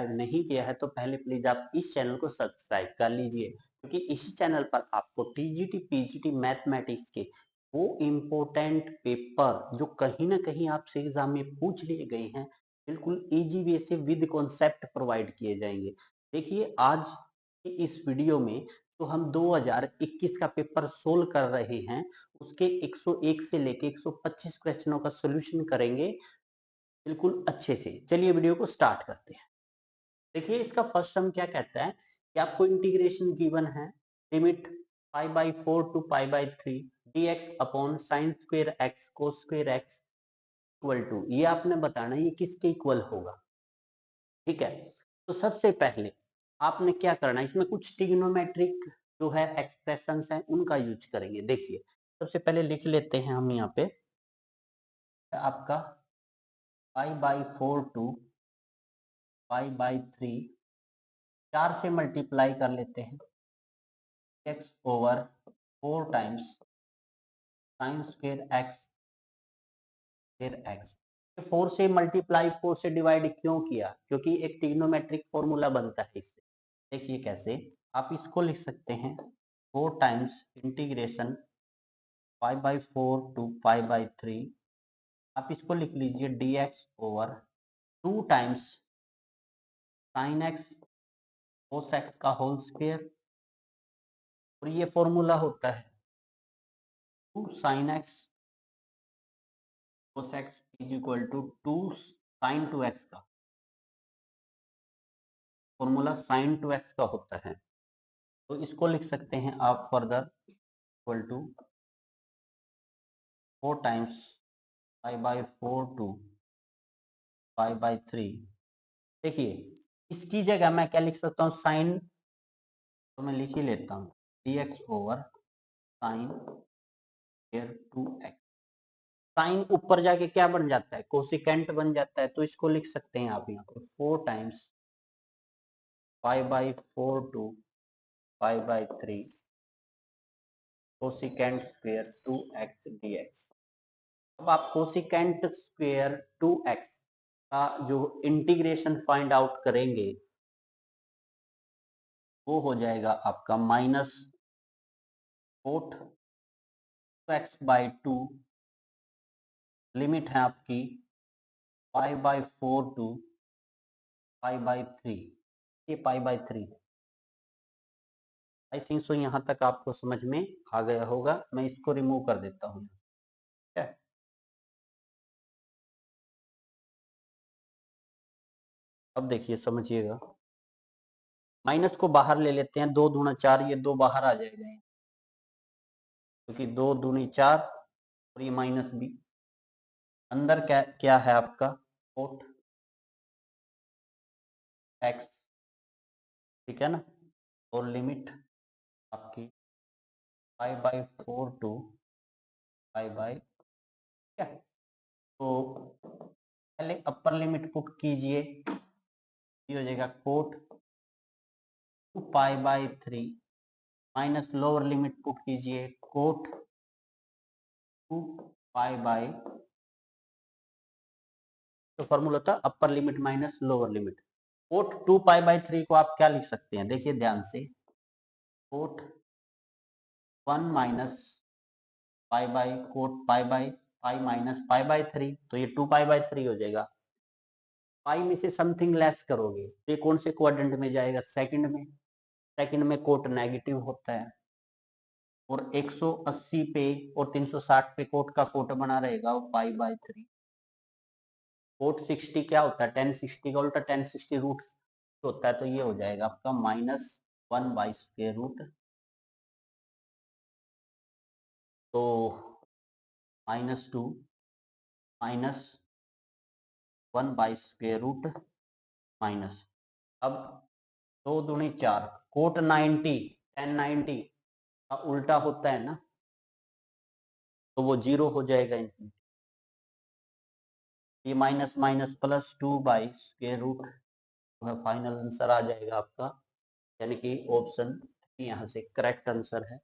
नहीं किया है तो पहले प्लीज आप इस चैनल को सब्सक्राइब कर लीजिए, क्योंकि इसी चैनल पर आपको टीजीटी पीजीटी मैथमेटिक्स के वो इम्पोर्टेंट पेपर जो कहीं ना कहीं आपसे एग्जाम में पूछ लिए गए हैं, बिल्कुल इजी वे से विद कॉन्सेप्ट प्रोवाइड किए जाएंगे। देखिए आज के इस वीडियो में तो हम 2021 का पेपर सोल्व कर रहे हैं, उसके 101 से लेके 125 क्वेश्चनों का सोल्यूशन करेंगे बिल्कुल अच्छे से। चलिए वीडियो को स्टार्ट करते हैं। देखिए इसका फर्स्ट सम क्या कहता है कि आपको इंटीग्रेशन गिवन है, limit π/4 to π/3 dx upon sin square x cos square x equal to, ये आपने बताना ये किसके इक्वल होगा। ठीक है, तो सबसे पहले आपने क्या करना है, इसमें कुछ ट्रिग्नोमेट्रिक जो है एक्सप्रेशंस हैं उनका यूज करेंगे। देखिए सबसे पहले लिख लेते हैं हम यहाँ पे आपका π/4 टू π/3 4 से मल्टीप्लाई कर लेते हैं x over 4 times sine square x फिर x। 4 से मल्टीप्लाई 4 से डिवाइड क्यों किया, क्योंकि एक ट्रिग्नोमेट्रिक फॉर्मूला बनता है इससे। देखिए कैसे, आप इसको लिख सकते हैं 4 टाइम्स इंटीग्रेशन π/4 टू π/3, आप इसको लिख लीजिए dx over 2 times sign x cos x का होल स्क्वायर, और ये फॉर्मूला होता है 2 sin x cos x is equal to 2 sin 2x का फॉर्मूला sin 2x का होता है। तो इसको लिख सकते हैं आप further equal to 4 times π/4 to π/3। देखिए इसकी जगह मैं क्या लिख सकता हूँ, साइन, तो मैं लिख ही लेता हूँ dx over sine square 2x। Sine ऊपर जाके क्या बन जाता है, कोसिकेंट बन जाता है, तो इसको लिख सकते हैं आप यहाँ पर 4 times π/4 to π/3 cosecant square 2x dx। अब आप कोसिकेंट स्क्वायर 2x का जो इंटीग्रेशन फाइंड आउट करेंगे वो हो जाएगा आपका माइनस कोट x/2, लिमिट है आपकी π/4 टू π/3, ये π/3। आई थिंक सो यहाँ तक आपको समझ में आ गया होगा। मैं इसको रिमूव कर देता हूँ। ठीक है, अब देखिए समझिएगा, माइनस को बाहर ले लेते हैं, 2 दूना 4, ये 2 बाहर आ जाएगा क्योंकि 2 दूनी 4 और ये माइनस भी अंदर क्या क्या है आपका कोट x, ठीक है ना, और लिमिट आपकी π/4 टू π/, क्या, तो पहले अपर लिमिट पुट कीजिए, ये हो जाएगा cot 2 π/3 minus lower limit put कीजिए कोट 2 π/, तो फॉर्मूला था upper limit minus lower limit. Cot 2 π/3 को आप क्या लिख सकते हैं, देखिए ध्यान से, cot 1 minus cot pi minus π/3, तो ये 2 π/3 हो जाएगा। पाई में से समथिंग लेस करोगे तो ये कौन से क्वाड्रेंट में जाएगा, सेकंड में। सेकंड में कोट नेगेटिव होता है, और 180 पे और 360 पे कोट का कोट बना रहेगा वो π/3। कोट 60 क्या होता है, 1060 का उल्टा 1060 रूट होता है, तो ये हो जाएगा आपका -1/√। तो -2 -1/√, माइनस, अब 2 दूनी 4, कोट 90 1090 का उल्टा होता है ना, तो वो 0 हो जाएगा। ये minus minus plus 2/√, final answer आ जाएगा आपका, यानी कि ऑप्शन यहाँ से करेक्ट आंसर है।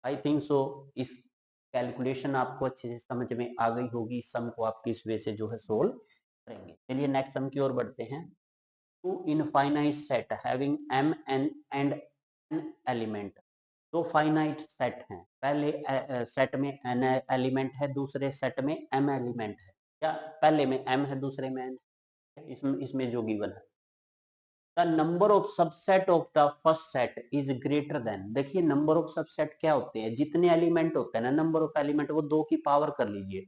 आई थिंक सो इस कैलकुलेशन आपको अच्छे से समझ में आ गई होगी। सम को आप किस वे से जो है सोल्व करेंगे। चलिए नेक्स्ट सम की ओर बढ़ते हैं। Two infinite set having m and n element. दो फाइनाइट सेट हैं, पहले सेट में n एलिमेंट है, दूसरे सेट में m एलिमेंट है, या पहले में m है, दूसरे में n है, इसमें जो गिवन है। The number of subset of the first set is greater then, देखिए नंबर ऑफ सबसेट क्या होते हैं, जितने एलिमेंट होते हैं ना, नंबर ऑफ एलिमेंट वो 2 की पावर कर लीजिए,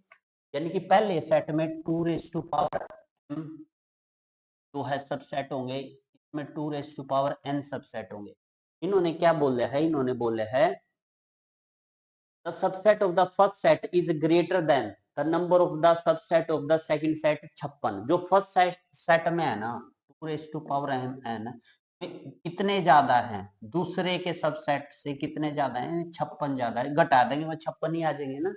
यानी कि पहले सेट में 2 रेज टू पावर जो है सबसेट होंगे, इसमें 2 raise to power n subset होंगे। इन्होंने क्या बोला है, इन्होंने बोला है the subset of the first set is greater than the number of the subset of the second set 56। जो फर्स्ट सेट में है ना 2 रेज टू पावर n कितने ज्यादा हैं दूसरे के सबसेट से, कितने ज्यादा हैं, 56 ज्यादा है, घटा देंगे वो 56 ही आ जाएंगे ना।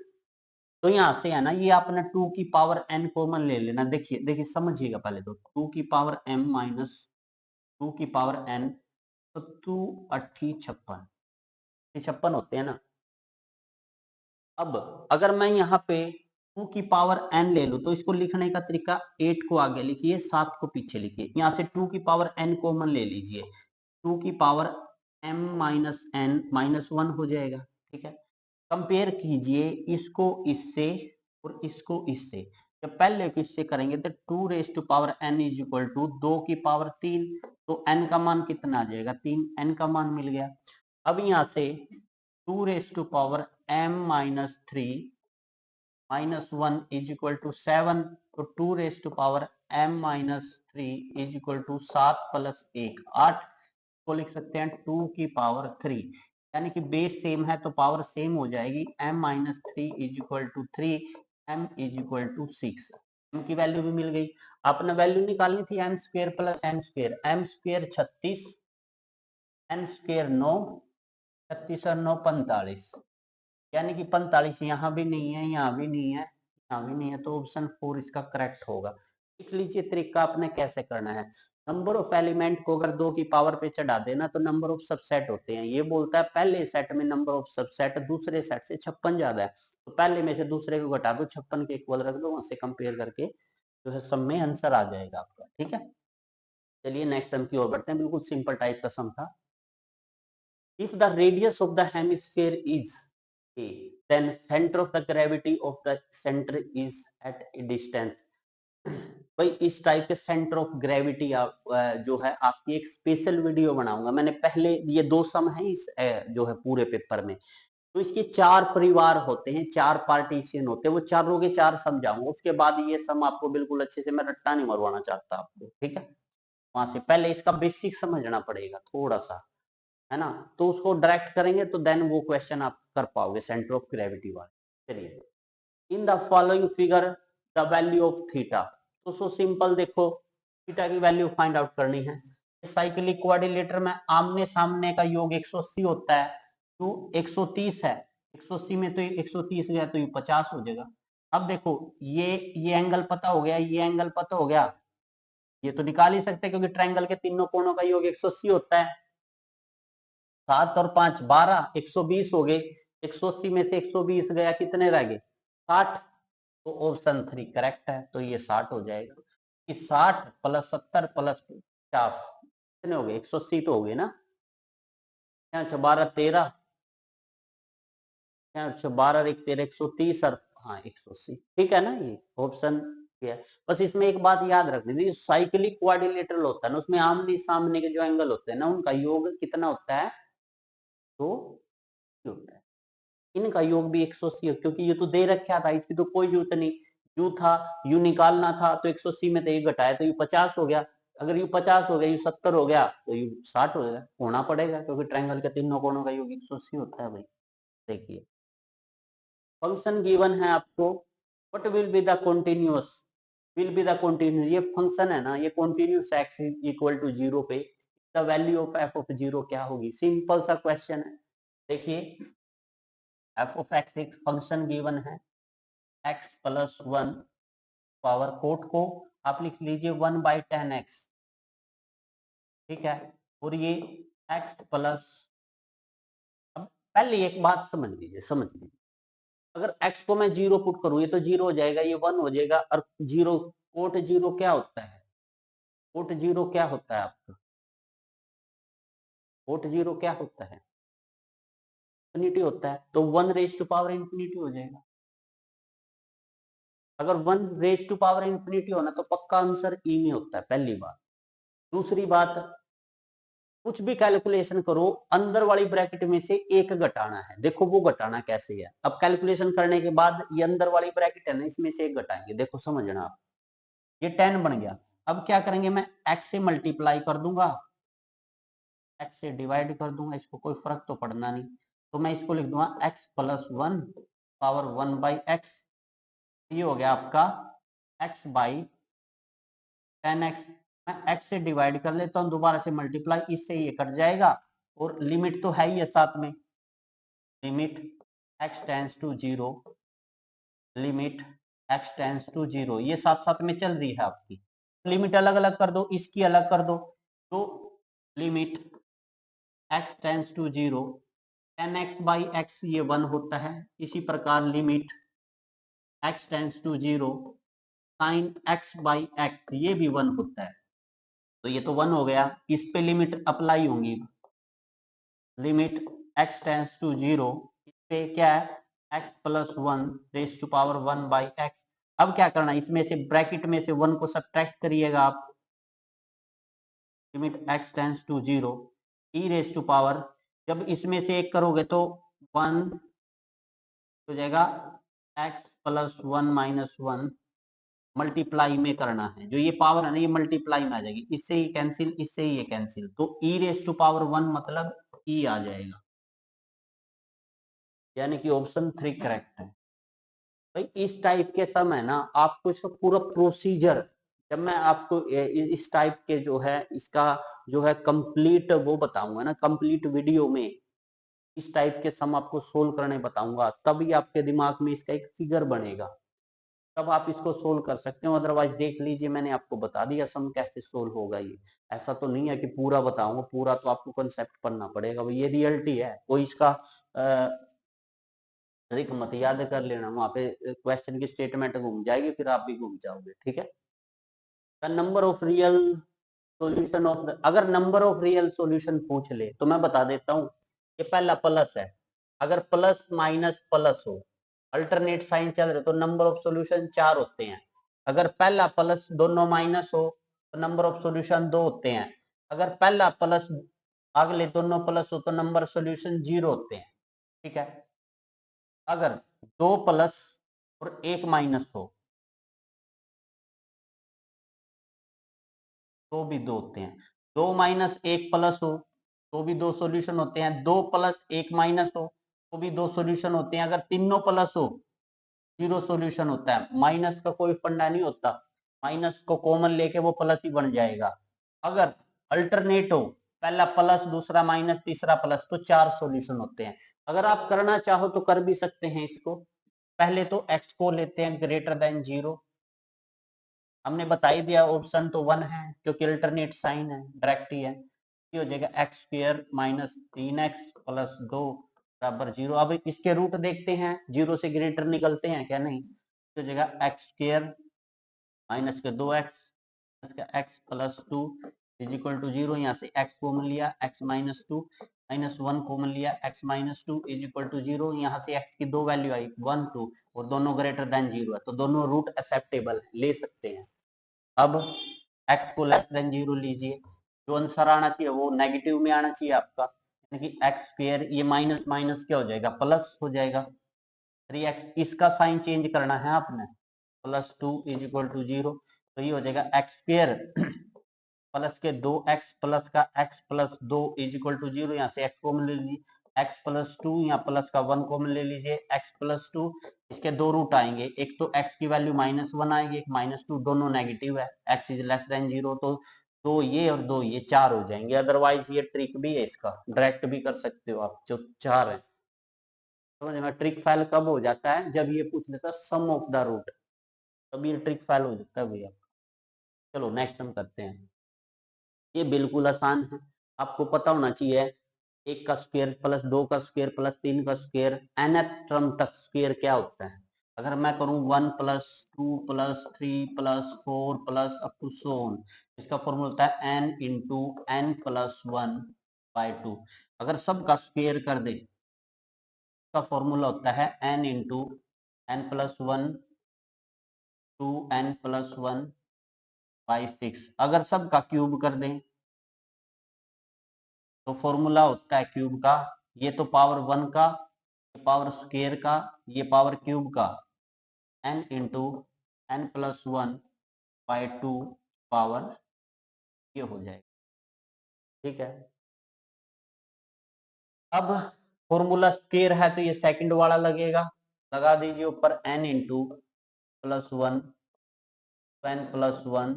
तो यहाँ से है ना, ये आपने 2 की पावर n कॉमन ले लेना। देखिए देखिए समझिएगा, पहले तो 2 की पावर m माइनस 2 की पावर n, तो 2 अट्ठी 56, 56 होते हैं ना। अब अगर मैं यहाँ पे 2 की पावर n ले लूं तो इसको लिखने का तरीका 8 को आगे लिखिए, 7 को पीछे लिखिए, यहाँ से 2 की पावर n कॉमन ले लीजिए, 2 की power m minus n minus 1 हो जाएगा, ठीक है। कंपेयर कीजिए इसको इससे और इसको इससे, जब पहले को इससे करेंगे तो 2 raise to power n is equal to 2 की पावर 3, तो n का मान कितना आ जाएगा, 3, n का मान मिल गया। अब यहाँ से 2 raise to power m minus 3 minus 1 is equal to 7, तो 2 raise to power m minus 3 is equal to 7 plus 1 8 को लिख सकते हैं 2 की पावर 3, यानी कि बेस सेम है तो पावर सेम हो जाएगी, m minus 3 is equal to 3, m is equal to 6, m की वैल्यू भी मिल गई। आपने वैल्यू निकालनी थी m square plus n square, m square 36, n square 9, 36 और 9 45, यानी कि 45 यहाँ भी नहीं है, यहाँ भी नहीं है, यहाँ भी नहीं है, तो ऑप्शन 4 इसका करेक्ट होगा। देख लीजिए तरीका आपने कैसे करना है। नंबर ऑफ एलिमेंट को अगर 2 की पावर पे चढ़ा देना तो नंबर ऑफ सबसेट होते हैं। ये बोलता है पहले सेट में नंबर ऑफ सबसेट दूसरे सेट से 56 ज्यादा है, तो पहले में से दूसरे को घटा दो, 56 के इक्वल रख दो, वहां से कंपेयर करके जो है सब में आंसर आ जाएगा आपका, ठीक है। चलिए नेक्स्ट सम की ओर बढ़ते हैं, बिल्कुल सिंपल टाइप का सम था। If the radius of the hemisphere is a, then center of the gravity of the center is at a distance। भाई इस टाइप के सेंटर ऑफ ग्रेविटी जो है आपकी एक स्पेशल वीडियो बनाऊंगा। मैंने पहले ये 2 सम है इस जो है पूरे पेपर में, तो इसके 4 परिवार होते हैं, 4 पार्टीशन होते हैं, वो चारों के 4 समझाऊंगा। उसके बाद ये सम आपको बिल्कुल अच्छे से, मैं रट्टा नहीं मरवाना चाहता आपको, ठीक है। वहां से पहले इसका बेसिक समझना पड़ेगा थोड़ा सा, है ना, तो उसको डायरेक्ट करेंगे तो देन वो क्वेश्चन आप कर पाओगे सेंटर ऑफ ग्रेविटी वाले। चलिए, in the following figure the value of theta, तो सो सिंपल, देखो थीटा की वैल्यू फाइंड आउट करनी है। साइक्लिक क्वाड्रिलेटर में आमने सामने का योग 180 होता है, तो 130 है, 180 में तो 130 गया तो ये 50 हो जाएगा। अब देखो ये एंगल पता हो गया, ये एंगल पता हो गया, ये तो निकाल ही सकते हैं क्योंकि ट्रायंगल के तीनों कोणों का योग 180 होता है। 7 और 5 12, 120 हो गए, 180 में से 120 गया, कितने रह गए, 60, तो ऑप्शन 3 करेक्ट है, तो ये 60 हो जाएगा कि 60 प्लस 70 प्लस 50 कितने हो गए, 180 तो हो गए ना। 12 13, 12 एक 13, 130 और हाँ 180, ठीक है ना, ये ऑप्शन है। बस इसमें एक बात याद रखनी थी, साइक्लिक क्वाड्रिलेटरल होता है ना, उसमें आमने सामने के जो एंगल होते हैं ना, उनका योग कितना होता है, तो होता है। इनका योग भी 180 है, क्योंकि ये तो दे रखा था, इसकी तो कोई जरूरत नहीं, यू था, यू निकालना था, तो 180 में तो ये घटाया तो ये 50 हो गया, अगर यू 50 हो गया, यू 70 हो गया, तो यू 60 हो गया, होना पड़ेगा क्योंकि ट्रायंगल के तीनों कोणों का योग 180 होता है भाई। देखिए फंक्शन गिवन है आपको, what will be the continuous, will be the continuous, ये फंक्शन है ना, ये कंटीन्यूअस x इक्वल टू 0 पे the value of f of 0 क्या होगी, सिंपल सा क्वेश्चन है। देखिए f ऑफ x एक फंक्शन गिवन है, x प्लस 1 पावर कोट को आप लिख लीजिए 1/10x, ठीक है, और ये x प्लस, अब पहले एक बात समझ लीजिए, समझ लीजिए, अगर x को मैं 0 पुट करूं ये तो 0 हो जाएगा, ये 1 हो जाएगा, और 0 कोट 0 क्या होता है, पोर्ट जीरो क्या होता है आपका? पोर्ट जीरो क्या होता है? इंफिनिटी होता है, तो 1 रेज टू पावर इंफिनिटी हो जाएगा। अगर 1 रेज टू पावर इंफिनिटी होना तो पक्का आंसर ई में होता है, पहली बात। दूसरी बात, कुछ भी कैलकुलेशन करो, अंदर वाली ब्रैकेट में से एक घटाना है। देखो वो घटाना कैसे है, अब कैलकुलेशन करने के बाद ये अंदर वाली ब्रैकेट है ना, इसमें से एक घटाएंगे। देखो समझना आप, ये 10 बन गया। अब क्या करेंगे, मैं x से मल्टीप्लाई कर दूंगा, x से डिवाइड कर दूंगा, इसको कोई फर्क तो पड़ना नहीं, तो मैं इसको लिख दूंगा x plus 1 power 1 by x. ये हो गया आपका x बाई 10x। मैं x से डिवाइड कर लेता हूँ, दोबारा से मल्टीप्लाई, इससे ये कट जाएगा, और लिमिट तो है ही है साथ में, limit x tends to zero, limit x tends to zero, ये साथ साथ में चल रही है आपकी। लिमिट अलग अलग कर दो, इसकी अलग कर दो, तो limit x tends to zero, 10x by x ये 1 होता है। इसी प्रकार limit x tends to zero, sine x by x ये भी 1 होता है। तो ये तो 1 हो गया, इस पे लिमिट अप्लाई होंगी, limit x tends to zero, इस पे क्या है, x plus 1 raise to power 1 by x. अब क्या करना है, इसमें से ब्रैकेट में से 1 को सब्ट्रैक्ट करिएगा आप, limit x tends to zero, e raise to power, जब इसमें से एक करोगे तो 1 हो जाएगा, x प्लस 1 माइनस 1, मल्टीप्लाई में करना है, जो ये पावर है ना ये मल्टीप्लाई में आ जाएगी, इससे ही कैंसिल, इससे ही ये कैंसिल, तो e रेज टू पावर 1 मतलब e आ जाएगा, यानी कि ऑप्शन 3 करेक्ट है। भाई इस टाइप के सम है ना, आपको इसका पूरा प्रोसीजर, जब मैं आपको इस टाइप के जो है इसका जो है कंप्लीट वो बताऊंगा ना, कंप्लीट वीडियो में इस टाइप के सम आपको सोल्व करने बताऊंगा, तभी आपके दिमाग में इसका एक फिगर बनेगा, तब आप इसको सोल्व कर सकते हो। अदरवाइज देख लीजिए, मैंने आपको बता दिया सम कैसे सोल्व होगा, ये ऐसा तो नहीं है कि पूरा बताऊंगा, पूरा तो आपको कंसेप्ट पढ़ना पड़ेगा, ये रियलिटी है, कोई इसका ट्रिक मत याद कर लेना, वहां पे क्वेश्चन की स्टेटमेंट घूम जाएगी, फिर आप भी घूम जाओगे, ठीक है। The number of real solution of the, अगर नंबर ऑफ रियल सॉल्यूशन पूछ ले तो मैं बता देता हूँ, ये पहला प्लस है, अगर प्लस माइनस प्लस हो, अल्टरनेट साइन चल रहे तो नंबर ऑफ सॉल्यूशन 4 होते हैं। अगर पहला प्लस दोनों माइनस हो तो नंबर ऑफ सॉल्यूशन 2 होते हैं। अगर पहला प्लस अगले दोनों प्लस हो तो नंबर सॉल्यूशन 0 होते हैं, ठीक है। अगर 2 प्लस और 1 माइनस हो तो भी 2 होते हैं, 2 माइनस 1 प्लस हो तो भी 2 सॉल्यूशन होते हैं, 2 प्लस 1 माइनस हो तो भी 2 सॉल्यूशन होते हैं। अगर तीनों प्लस हो 0 सॉल्यूशन होता है, माइनस का कोई फंडा नहीं होता, माइनस को कॉमन लेके वो प्लस ही बन जाएगा। अगर अल्टरनेट हो, पहला प्लस दूसरा माइनस तीसरा प्लस, तो 4 सॉल्यूशन होते हैं। अगर आप करना चाहो तो कर भी सकते हैं इसको, पहले तो x को लेते हैं ग्रेटर देन 0, हमने बता ही दिया ऑप्शन तो 1 है क्योंकि अल्टरनेट साइन है, डायरेक्ट ही है। ये हो जाएगा x square minus 3x plus 2 बराबर 0। अब इसके रूट देखते हैं, 0 से ग्रेटर निकलते हैं क्या, नहीं, तो हो जाएगा एक्स स्क्वायर माइनस के 2x x plus 2 is equal to 0। यहाँ से x कॉमन लिया, x माइनस 2 माइनस 1 कॉमन लिया, x minus 2 is equal to 0। यहाँ से x की दो वैल्यू आई 1 2, और दोनों ग्रेटर देन 0 है तो दोनों रूट एक्सेप्टेबल ले सकते हैं। अब x को लेस देन 0 लीजिए, जो आंसर आना चाहिए वो नेगेटिव में आना चाहिए आपका, यानी कि एक्स स्क्वायर, ये माइनस माइनस क्या हो जाएगा, प्लस हो जाएगा 3x, इसका साइन चेंज करना है आपने, प्लस 2 इज इक्वल टू 0, तो ये हो जाएगा एक्स स्क्वायर प्लस के 2x प्लस का x plus 2 is equal to 0। यहाँ से x कॉमन ले लीजिए, x प्लस 2, यहाँ प्लस का 1 कॉमन ले लीजिए, x प्लस 2, इसके दो रूट आएंगे, एक तो x की वैल्यू माइनस 1 आएगी, एक माइनस 2, दोनों नेगेटिव है, x इज लेस देन 0, तो दो ये और दो ये 4 हो जाएंगे। अदरवाइज ये ट्रिक भी है, इसका डायरेक्ट भी कर सकते हो आप, जो 4 है। समझ में, ट्रिक फेल कब हो जाता है, जब ये पूछ लेता सम ऑफ द रूट, तब ये ट्रिक फेल हो जाता है भैया। चलो नेक्स्ट सम करते हैं, ये बिल्कुल आसान है, आपको पता होना चाहिए, एक का स्क्वायर प्लस 2 का स्क्वायर प्लस 3 का स्क्वायर, nth टर्म तक स्क्वायर क्या होता है। अगर मैं करूं 1 plus 2 plus 3 plus 4 plus up to so on, इसका फॉर्मूला होता है n into n plus 1 by 2। अगर सब का स्क्वायर कर दे, इसका फॉर्मूला होता है n into n plus 1 two n plus 1 by 6। अगर सब का क्यूब कर दें तो फॉर्मूला होता है क्यूब का, ये तो पावर 1 का, ये पावर स्क्वायर का, ये पावर क्यूब का, n into n plus 1 by 2 power ये हो जाएगा। ठीक है, अब फॉर्मूला स्क्वायर है तो ये सेकंड वाला लगेगा, लगा दीजिए ऊपर n into plus 1 n plus 1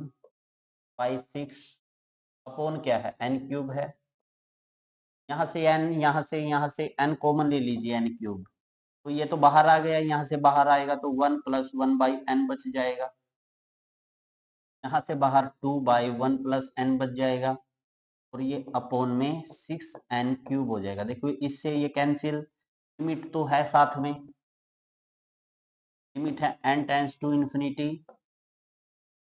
by 6 upon क्या है n क्यूब है, यहाँ से n, यहाँ से n कॉमन ले लीजिए n क्यूब, तो ये तो बाहर आ गया, यहाँ से बाहर आएगा तो 1 प्लस 1 बाई n बच जाएगा, यहाँ से बाहर 2 बाई 1 प्लस n बच जाएगा, और ये अपॉन में 6n क्यूब हो जाएगा। देखो इससे ये कैंसिल, लिमिट तो है साथ में, लिमिट है n tends to infinity,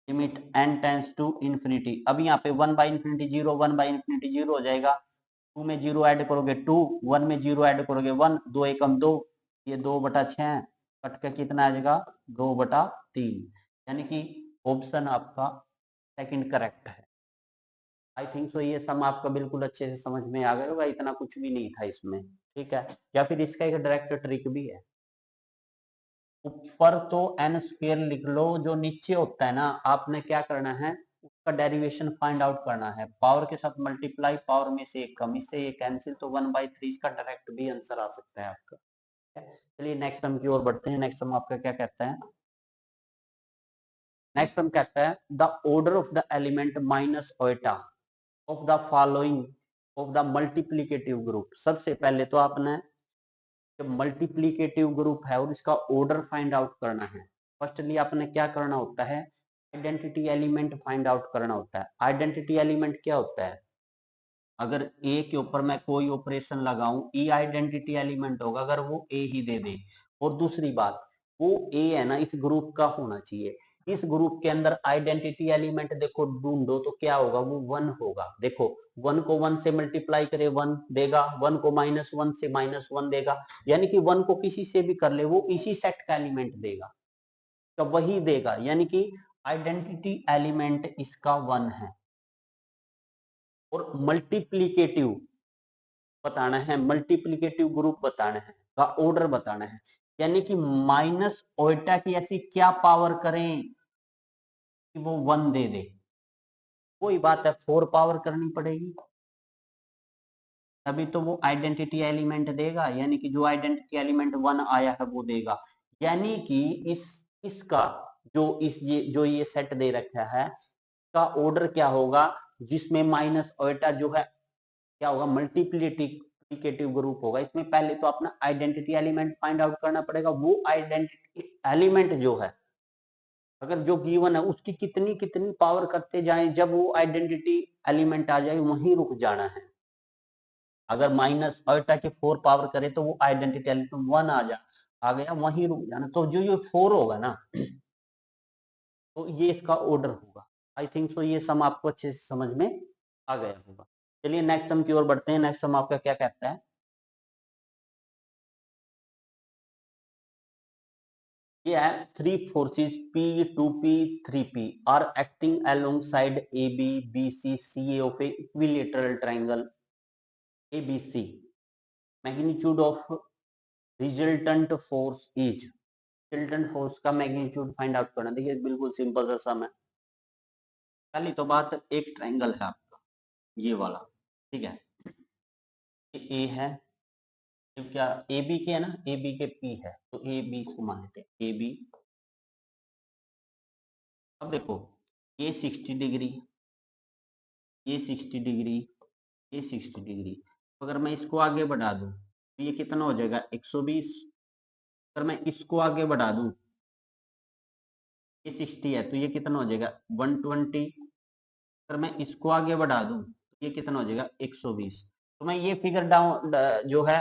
limit n tends to infinity. अब यहाँ पे 1 बाई इंफिनिटी 0, 1 बाई इंफिनिटी 0 हो जाएगा, 2 में 0 ऐड करोगे 2, 1 में 0 ऐड करोगे 1, 2 एकम 2, ये 2/6 कट के कितना आ जाएगा 2/3, यानी कि ऑप्शन आपका सेकंड करेक्ट है। आई थिंक सो ये सम आपका बिल्कुल अच्छे से समझ में आ गया होगा, इतना कुछ भी नहीं था इसमें। ठीक है, या फिर इसका एक डायरेक्ट ट्रिक भी है, ऊपर तो n स्क्वायर लिख लो, जो नीचे होता है ना आपने क्या करना है उसका डेरिवेशन फाइंड आउट करना है, पावर के साथ मल्टीप्लाई, पावर में से एक कम, इससे ये कैंसिल, तो 1/3 इसका डायरेक्ट भी आंसर आ सकता है आपका। चलिए नेक्स्ट सम की ओर बढ़ते हैं। नेक्स्ट सम आपका क्या कहता है, नेक्स्ट सम कहता है the order of the element minus iota of the following of the multiplicative group. सबसे पहले तो आपने जो मल्टीप्लीकेटिव ग्रुप है और इसका ऑर्डर फाइंड आउट करना है। फर्स्टली आपने क्या करना होता है, आइडेंटिटी एलिमेंट फाइंड आउट करना होता है। आइडेंटिटी एलिमेंट क्या होता है, अगर ए के ऊपर मैं कोई ऑपरेशन लगाऊं, ई आइडेंटिटी एलिमेंट होगा अगर वो ए ही दे दे। और दूसरी बात, वो ए है ना इस ग्रुप का होना चाहिए, इस ग्रुप के अंदर आइडेंटिटी एलिमेंट देखो ढूंढो तो क्या होगा, वो 1 होगा। देखो 1 को 1 से मल्टीप्लाई करे 1 देगा, 1 को -1 से -1 देगा, यानी कि 1 को किसी से भी कर ले वो इसी सेट का एलिमेंट देगा, तो वही देगा, यानी कि आइडेंटिटी एलिमेंट इसका 1 है। और मल्टीप्लीकेटिव बताना है, मल्टीप्लीकेटिव ग्रुप बताना है, का ऑर्डर बताना है, यानी कि माइनस ओटा की ऐसी क्या पावर करें कि वो 1 दे दे। कोई बात है 4 पावर करनी पड़ेगी, तभी तो वो आइडेंटिटी एलिमेंट देगा, यानी कि जो आइडेंटिटी एलिमेंट 1 आया है वो देगा। यानी कि इसका जो ये सेट दे रखा है का ऑर्डर क्या होगा, जिसमें माइनस ओटा जो है क्या होगा, मल्टीप्लीकेटिव ग्रुप होगा। इसमें पहले तो अपना आइडेंटिटी एलिमेंट फाइंड आउट करना पड़ेगा, वो आइडेंटिटी एलिमेंट जो है अगर जो गिवन है उसकी कितनी कितनी पावर करते जाएं, जब वो आइडेंटिटी एलिमेंट आ जाए वहीं रुक जाना है। अगर माइनस अल्टा के 4 पावर करे तो वो आइडेंटिटी एलिमेंट 1 आ गया, वहीं रुक जाना। तो जो ये 4 होगा ना तो ये इसका ऑर्डर होगा। आई थिंक सो ये सम आपको अच्छे से समझ में आ गया होगा। चलिए नेक्स्ट सम की ओर बढ़ते हैं। नेक्स्ट सम आपका क्या कहता है, ये है 3 forces P2P 3P are acting alongside AB BC CA of a equilateral triangle ABC. Magnitude of resultant force is, resultant force का मैग्नीट्यूड फाइंड आउट करना। देखिए बिल्कुल सिंपल सा सम है। पहली तो बात, एक ट्राइंगल है आपका ये वाला, ठीक है, ये ए है, तो क्या ए बी के है ना, ए बी के पी है, तो ए बी इसको मान लेते हैं ए बी। अब देखो ये 60 डिग्री, ये 60 डिग्री, ये 60 डिग्री, तो अगर मैं इसको आगे बढ़ा दूं तो ये कितना हो जाएगा 120। अगर मैं इसको आगे बढ़ा दूं, ये 60 है तो ये कितना हो जाएगा 120। अगर मैं इसको आगे बढ़ा दूं तो ये कितना हो जाएगा 120। तो मैं ये फिगर डाउन जो है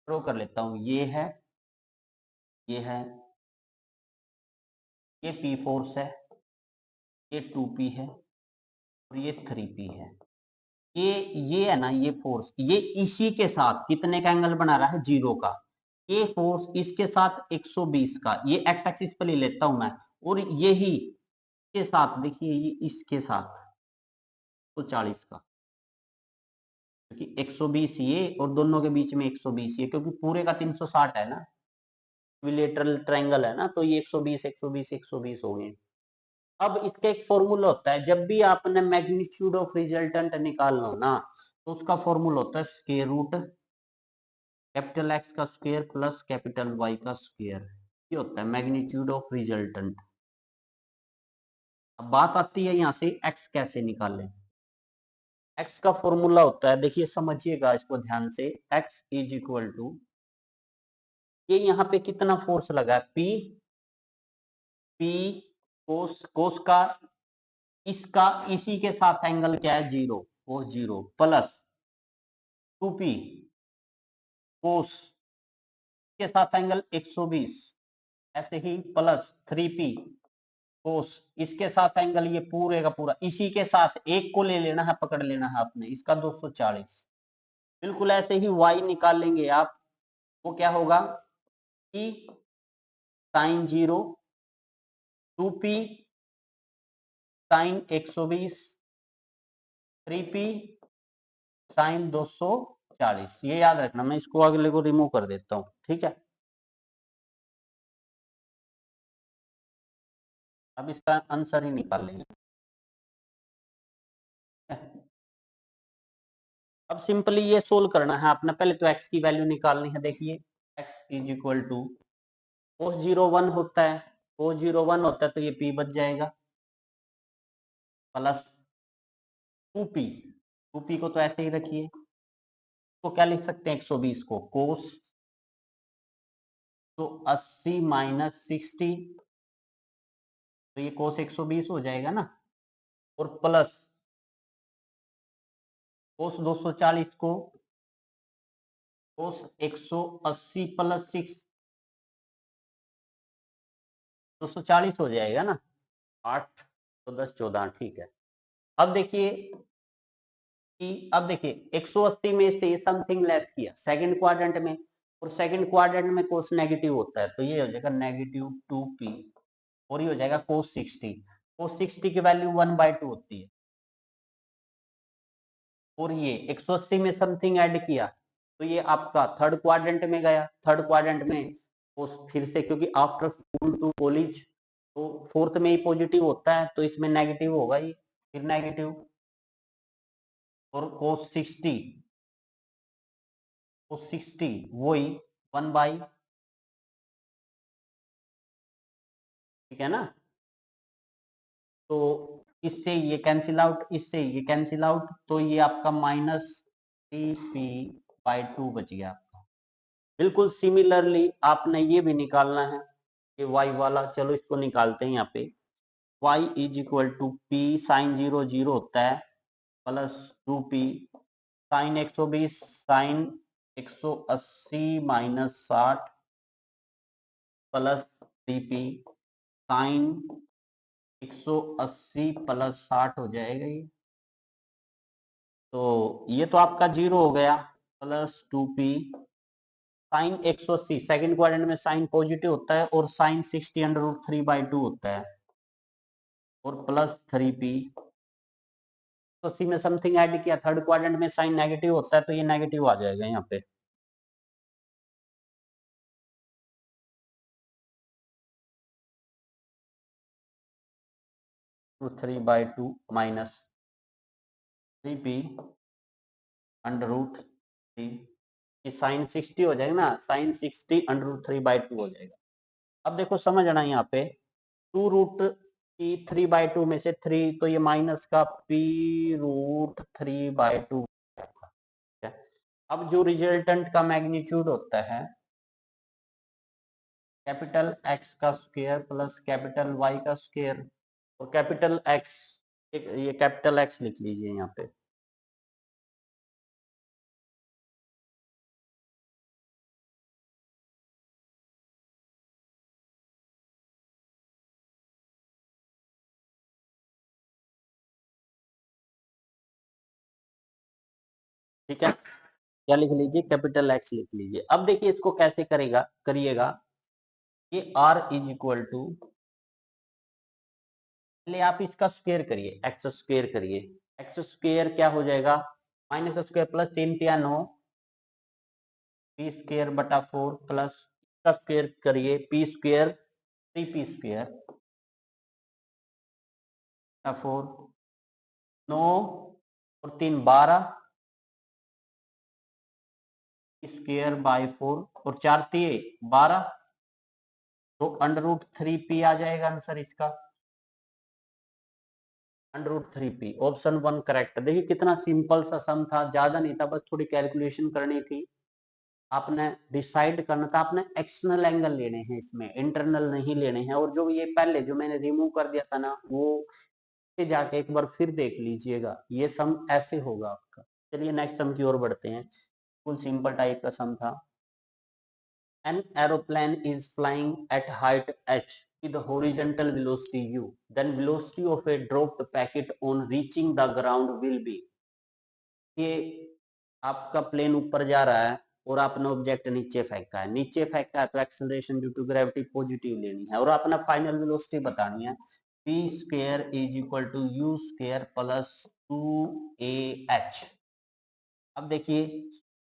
ड्रॉ कर लेता हूं, ये है, ये है, ये P फोर्स है, ये 2P है और ये 3P है। ये है ना, ये फोर्स, ये इसी के साथ कितने का एंगल बना रहा है, 0 का। ये फोर्स इसके साथ 120 का, ये एक्स एक्सिस पर ले लेता हूं मैं, और यही के साथ देखिए, ये इसके साथ तो 40 का, क्योंकि 120 ये और दोनों के बीच में 120 ये, क्योंकि पूरे का 360 है ना, बिलेटरल ट्रायंगल है ना, तो ये 120 120 120 हो गए। अब इसका एक फॉर्मूला होता है, जब भी आपने मैग्नीट्यूड ऑफ रिजल्टेंट निकालना हो ना, तो उसका फॉर्मूला होता है स्क्वायर रूट कैपिटल एक्स का स्क्वायर प्लस कैपिटल वाई का स्क्वायर। ये होता है मैग्नीट्यूड ऑफ रिजल्टेंट। अब बात आती है यहां से एक्स कैसे निकालें। एक्स का फॉर्मूला होता है, देखिए समझिएगा इसको ध्यान से, एक्स इज इक्वल टू, ये यहाँ पे कितना फोर्स लगा है, पी, पी कोस, कोस का इसका इसी के साथ एंगल क्या है, 0, वो 0 प्लस 2P कोस के साथ एंगल 120, ऐसे ही प्लस 3P कोस इसके साथ एंगल, ये पूरे का पूरा इसी के साथ एक को ले लेना है, पकड़ लेना है आपने, इसका 240। बिल्कुल ऐसे ही y निकाल लेंगे आप, वो क्या होगा, P sine 0, 2P sine 120, 3P sign 240। ये याद रखना, मैं इसको अगले को रिमूव कर देता हूं, ठीक है। अब इसका आंसर ही निकाल लेंगे। अब सिंपली ये सोल्व करना है आपने, पहले तो x की वैल्यू निकालनी है। देखिए x is equal to cos 0 1 होता है, cos 0 1 होता है, तो ये p बच जाएगा प्लस 2p, 2p को तो ऐसे ही रखिए, तो क्या लिख सकते हैं, 120 को cos, तो 80 माइनस 60, तो ये cos 120 हो जाएगा ना, और प्लस cos 240 को cos 180 प्लस 6, 240 हो जाएगा ना, 8 तो 10 14, ठीक है। अब देखिए कि, अब देखिए 180 में से समथिंग लेस किया सेकंड क्वाड्रेंट में, और सेकंड क्वाड्रेंट में कोस नेगेटिव होता है, तो ये हो जाएगा नेगेटिव 2p, और ये हो जाएगा कोस 60। कोस 60 की वैल्यू 1/2 होती है, और ये 180 में समथिंग ऐड किया, तो ये आपका थर्ड क्वाड्रेंट में गया। थर्ड क्वाड्रेंट में कोस फिर से, क्योंकि आफ्टर स्कूल टू कॉलेज, तो फोर्थ में ही पॉजिटिव होता है, तो इसमें नेगेटिव होगा ये, फिर नेगेटिव, और कोस 60, कोस 60 वही 1/, ठीक है ना। तो इससे ये कैंसिल आउट, इससे ये कैंसिल आउट, तो ये आपका माइनस 3p/2 बच गया आपका। बिल्कुल सिमिलरली आपने ये भी निकालना है, कि y वाला, चलो इसको निकालते हैं यहाँ पे। y is equal to p sine 0 0 होता है plus 2p sine 120 sine 180 minus 60 plus 3p sine 180 plus 60 हो जाएगा ये, तो ये तो आपका 0 हो गया, plus 2p sine 180, second quadrant में साइन पॉजिटिव होता है, और साइन 60 अंडर रूट 3/2 होता है, और प्लस 3p, तो सी में समथिंग ऐड किया, थर्ड क्वाड्रेंट में साइन नेगेटिव होता है, तो ये नेगेटिव आ जाएगा यहाँ पे। Root 3/2 minus 3p under root 3, ये साइन 60 हो जाएगा ना, साइन 60 अंडर रूट 3/2 हो जाएगा। अब देखो समझना यहाँ पे, 2 रूट की 3/2 में से 3, तो ये माइनस का p रूट 3/2। अब जो रिजल्टेंट का मैग्नीट्यूड होता है, कैपिटल एक्स का स्क्वायर प्लस कैपिटल वाई का स्क्वायर, और कैपिटल एक्स, ये कैपिटल एक्स लिख लीजिए यहाँ पे, ठीक है, क्या लिख लीजिए, कैपिटल एक्स लिख लीजिए। अब देखिए इसको कैसे करिएगा, ये r इज इक्वल टू, पहले आप इसका स्क्वायर करिए, एक्स स्क्वायर करिए, एक्स स्क्वायर क्या हो जाएगा, माइनस स्क्वायर प्लस 3 तिया 9, पी स्क्वायर बटा 4 प्लस इसका स्क्वायर करिए, पी स्क्वायर 3 पी स्क्वायर बटा 4, 9 और 3 12 स्क्वायर बाय 4 और 4 तिये 12, तो अंडर रूट 3p आ जाएगा आंसर इसका, under root 3p, option 1 correct. देखिए कितना सिंपल सा सम था, ज्यादा नहीं था, बस थोड़ी कैलकुलेशन करनी थी, आपने डिसाइड करना था, आपने एक्सटर्नल एंगल लेने हैं इसमें, इंटरनल नहीं लेने हैं। और जो ये पहले जो मैंने रिमूव कर दिया था ना, वो जाके एक बार फिर देख लीजिएगा, ये सम ऐसे होगा आपका। चलिए नेक्स्ट सम की ओर बढ़ते हैं, फुल सिंपल टाइप का सम था। An aeroplane is flying at height h with the horizontal velocity u. Then velocity of a dropped packet on reaching the ground will be. ये आपका प्लेन ऊपर जा रहा है और आपने ऑब्जेक्ट नीचे फेंका है, नीचे फेंका है तो acceleration due to gravity positive लेनी है और अपना फाइनल वेलोसिटी बतानी है, p square is equal to u square plus 2ah। अब देखिए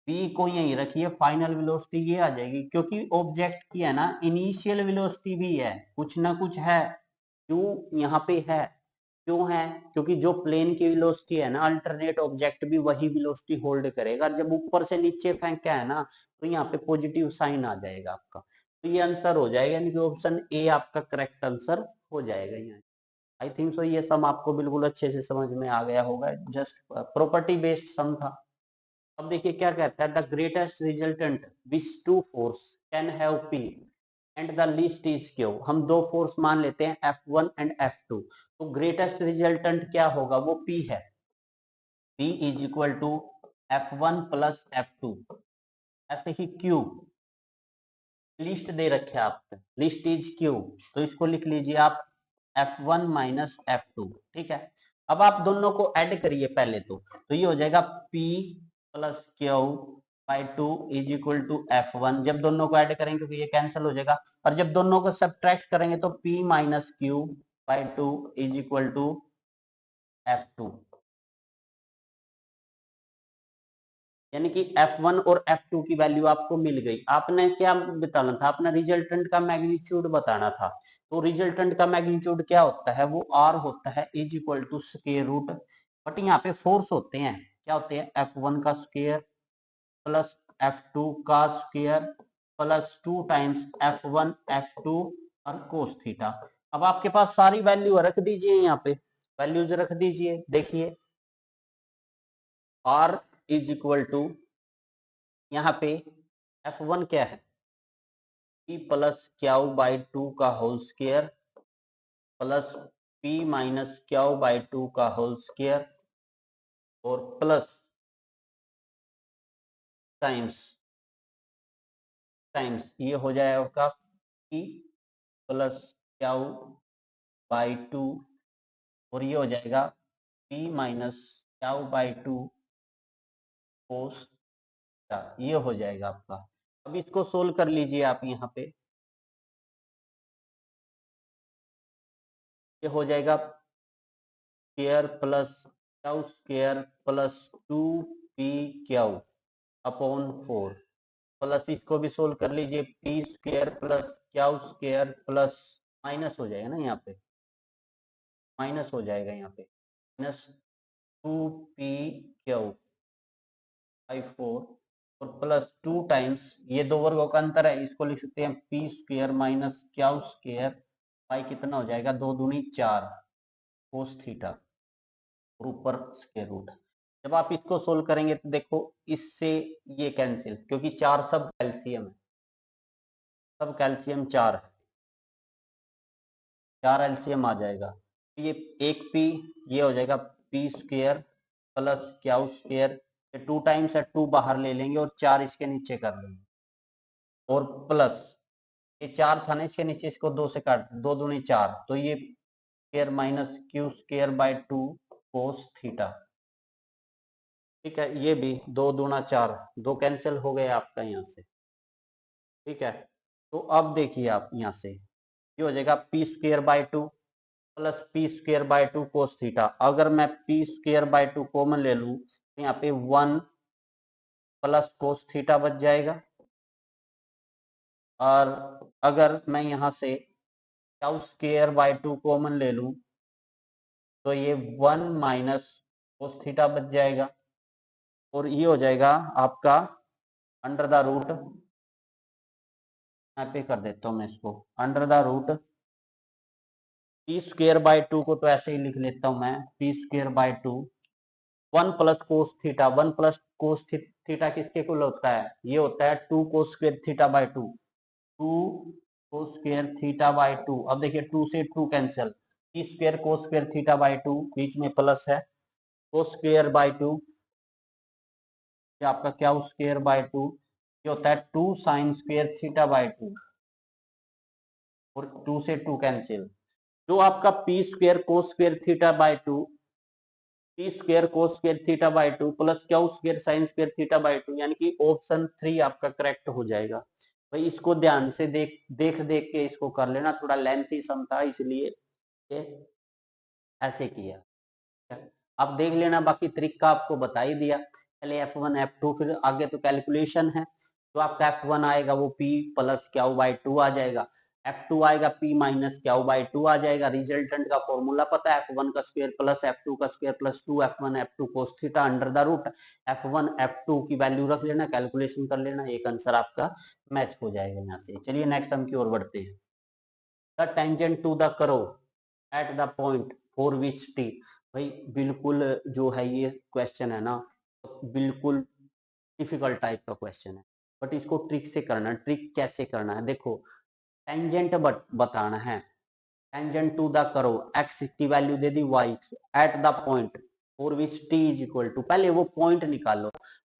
p को यहीं रखिए, फाइनल वेलोसिटी ये आ जाएगी, क्योंकि ऑब्जेक्ट की है ना इनिशियल वेलोसिटी भी है, कुछ ना कुछ है, क्यों यहाँ पे है, क्यों है, क्योंकि जो प्लेन की वेलोसिटी है ना, अल्टरनेट ऑब्जेक्ट भी वही वेलोसिटी होल्ड करेगा, जब ऊपर से नीचे फेंका है ना तो यहाँ पे पॉजिटिव साइन आ जाएगा आपका, तो ये आंसर हो जाएगा, यानी कि ऑप्शन ए आपका करेक्ट आंसर हो जाएगा यहाँ। आई थिंक सो ये सम आपको बिल्कुल अच्छे से समझ में आ गया होगा, जस्ट प्रॉपर्टी बेस्ड सम था। अब देखिए क्या कहता है, the greatest resultant which two force can have P and the least is Q. हम दो फोर्स मान लेते हैं F1 एंड F2, तो ग्रेटेस्ट रिजल्टेंट क्या होगा, वो P है, P is equal to F1 plus F2, ऐसे ही Q, लिस्ट दे रखे आपको, लिस्ट इज Q, तो इसको लिख लीजिए आप F1 माइनस F2, ठीक है। अब आप दोनों को ऐड करिए पहले तो ये हो जाएगा P plus Q by 2 is equal to F1, जब दोनों को ऐड करेंगे तो ये कैंसिल हो जाएगा, और जब दोनों को सब्ट्रैक्ट करेंगे तो P minus Q by 2 is equal to F2, यानी कि F1 और F2 की वैल्यू आपको मिल गई। आपने क्या बताना था, अपना रिजल्टेंट का मैग्नीट्यूड बताना था, तो रिजल्टेंट का मैग्नीट्यूड क्या होता है, वो R होता है is equal to square root, but यहाँ पे फोर्स होते हैं, क्या होते हैं, F1 का स्क्वायर प्लस F2 का square plus 2 times F1 F2 और कोस थीटा। अब आपके पास सारी वैल्यू रख दीजिए, यहाँ पे वैल्यूज रख दीजिए, देखिए R इज इक्वल टू, यहाँ पे F1 क्या है, P प्लस क्यू बाई 2 का whole square plus P minus Q by 2 का होल स्क्वायर और प्लस टाइम्स टाइम्स ये हो जाएगा आपका P प्लस क्यू बाई 2 और ये हो जाएगा P माइनस क्यू बाई 2 कोस, ये हो जाएगा आपका। अब इसको सोल्व कर लीजिए आप, यहाँ पे ये हो जाएगा square plus Q square plus 2p Q upon 4 plus इसको भी सोल्व कर लीजिए, p square plus Q square plus minus हो जाएगा ना, यहाँ पे माइनस हो जाएगा, यहाँ पे माइनस 2p क्यू बाई 4 और प्लस 2 टाइम्स, ये दो वर्गों का अंतर है, इसको लिख सकते हैं p square minus Q square by कितना हो जाएगा, 2 दूनी 4 कोस थीटा और ऊपर स्क्वायर रूट। जब आप इसको सोल्व करेंगे तो देखो इससे ये कैंसिल, क्योंकि 4 सब कैल्शियम है, सब कैल्शियम 4 है, 4 एलसीएम आ जाएगा, तो ये एक पी, ये हो जाएगा P square plus Q square, 2 times है, 2 बाहर ले लेंगे और 4 इसके नीचे कर लेंगे और प्लस ये 4 था ना, इसके नीचे इसको 2 से काट, 2 दूनी 4, तो ये square minus Q square by 2 cos theta, ठीक है, ये भी 2 दूना 4, 2 कैंसिल हो गए आपका यहाँ से। ठीक है, तो अब देखिए आप यहाँ से ये हो जाएगा P square by 2 plus P square by 2 cos theta. अगर मैं पी स्क्र बाय 2 कॉमन ले लूं तो यहाँ पे 1 प्लस कोस थीटा बच जाएगा। और अगर मैं यहाँ से टाउ स्क्र बाय 2 कॉमन ले लूं तो ये 1 माइनस कोस थीटा बच जाएगा। और ये हो जाएगा आपका अंडर द रूट, यहाँ पे कर देता हूँ मैं इसको, under the root P square by 2 को तो ऐसे ही लिख लेता हूँ मैं, P square by 2 1 plus cos theta, 1 plus cos theta किसके इक्वल होता है, ये होता है 2 cos square theta by 2, 2 cos square theta by 2। अब देखिए 2 से 2 cancel, P square cos square theta by 2, बीच में प्लस है, कोस स्क्र बाय 2, ये आपका क्या स्क्र बाय 2, ये होता है 2 साइन स्क्र थीटा बाय 2, और 2 से 2 कैंसिल। जो आपका P square cos square theta by 2, P square cos square theta by 2 plus Q square sine square theta by 2, यानी कि ऑप्शन 3 आपका करेक्ट हो जाएगा। भाई इसको ध्यान से देख देख के इसको कर लेना, थोड़ा लेंथी सम था इसलिए ये ऐसे किया। आप देख लेना, बाकी तरीका आपको बता ही दिया। पहले F1 F2, फिर आगे तो कैलकुलेशन है। तो आपका F1 आएगा वो P प्लस क्यू बाई 2 आ जाएगा, F2 आएगा P माइनस क्यू बाई 2 आ जाएगा। रिजल्टेंट का फॉर्मूला पता है, F1 का स्क्वायर प्लस F2 का square plus 2 F1 F2 cos theta under the root F1 F2 की वैल्यू रख लेना, कैलकुलेशन कर लेना, एक आंसर आपका मैच हो जाएगा यहाँ से। चलिए नेक्स्ट हम की ओर बढ़ते हैं। द टेंजेंट टू द करो eight the point for which T. भाई बिल्कुल जो है ये क्वेश्चन है ना, बिल्कुल डिफिकल्ट टाइप का क्वेश्चन है, बट इसको ट्रिक से करना है। ट्रिक कैसे करना है, देखो टेंजेंट बताना है, tangent to the curve, x की वैल्यू दे दी y, at the point for which t is equal to, पहले वो पॉइंट निकालो,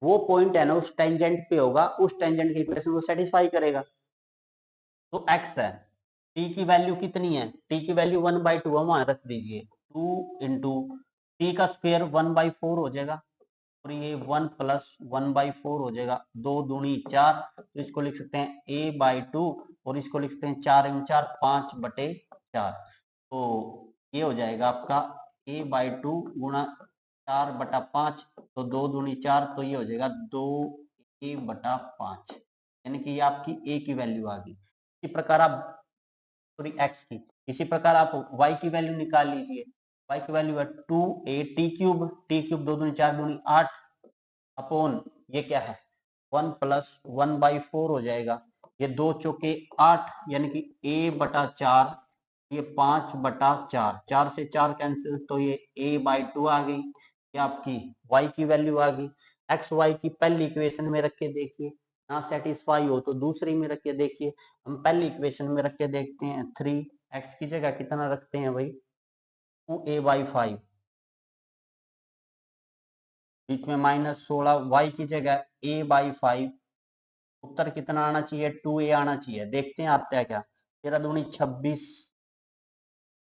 वो पॉइंट है ना उस टेंजेंट पे होगा, उस टेंजेंट की इक्वेशन को सेटिस्फाई करेगा। तो एक्स है, टी की वैल्यू कितनी है, टी की वैल्यू 1/2 वहां रख दीजिए, 2 इंटू टी का स्क्वायर 1/4 हो जाएगा, और ये 1 प्लस 1/4 हो जाएगा, 2 दूनी 4, तो इसको लिख सकते हैं a/2, और इसको लिख सकते हैं 4 × 4 5/4। तो ये हो जाएगा आपका a/2 गुणा 4/5, तो 2 दूनी 4, तो ये हो जाएगा 2a/5, यानी कि ये आपकी a की वैल्यू आ गई। इसी प्रकार आप, सॉरी एक्स की, इसी प्रकार आप y की वैल्यू निकाल लीजिए, y की वैल्यू है 2a टी क्यूब 2 दूनी 4 दूनी 8 अपॉन ये क्या है 1 प्लस 1/4 हो जाएगा, ये 2 चौके 8, यानी कि a/4, ये 5/4, 4 से 4 कैंसिल, तो ये a/2 आ गई, ये आपकी y की वैल्यू आ गई। एक्स वाई की पहली इक्वेशन में रख के देखिए, ना सेटिस्फाई हो तो दूसरी में रख के देखिए। हम पहली इक्वेशन में रख के देखते हैं, 3x की जगह कितना रखते हैं भाई, 2a/5, बीच में -16, y की जगह a/5, उत्तर कितना आना चाहिए, 2a आना चाहिए। देखते हैं आता है क्या, 13 दूनी 26,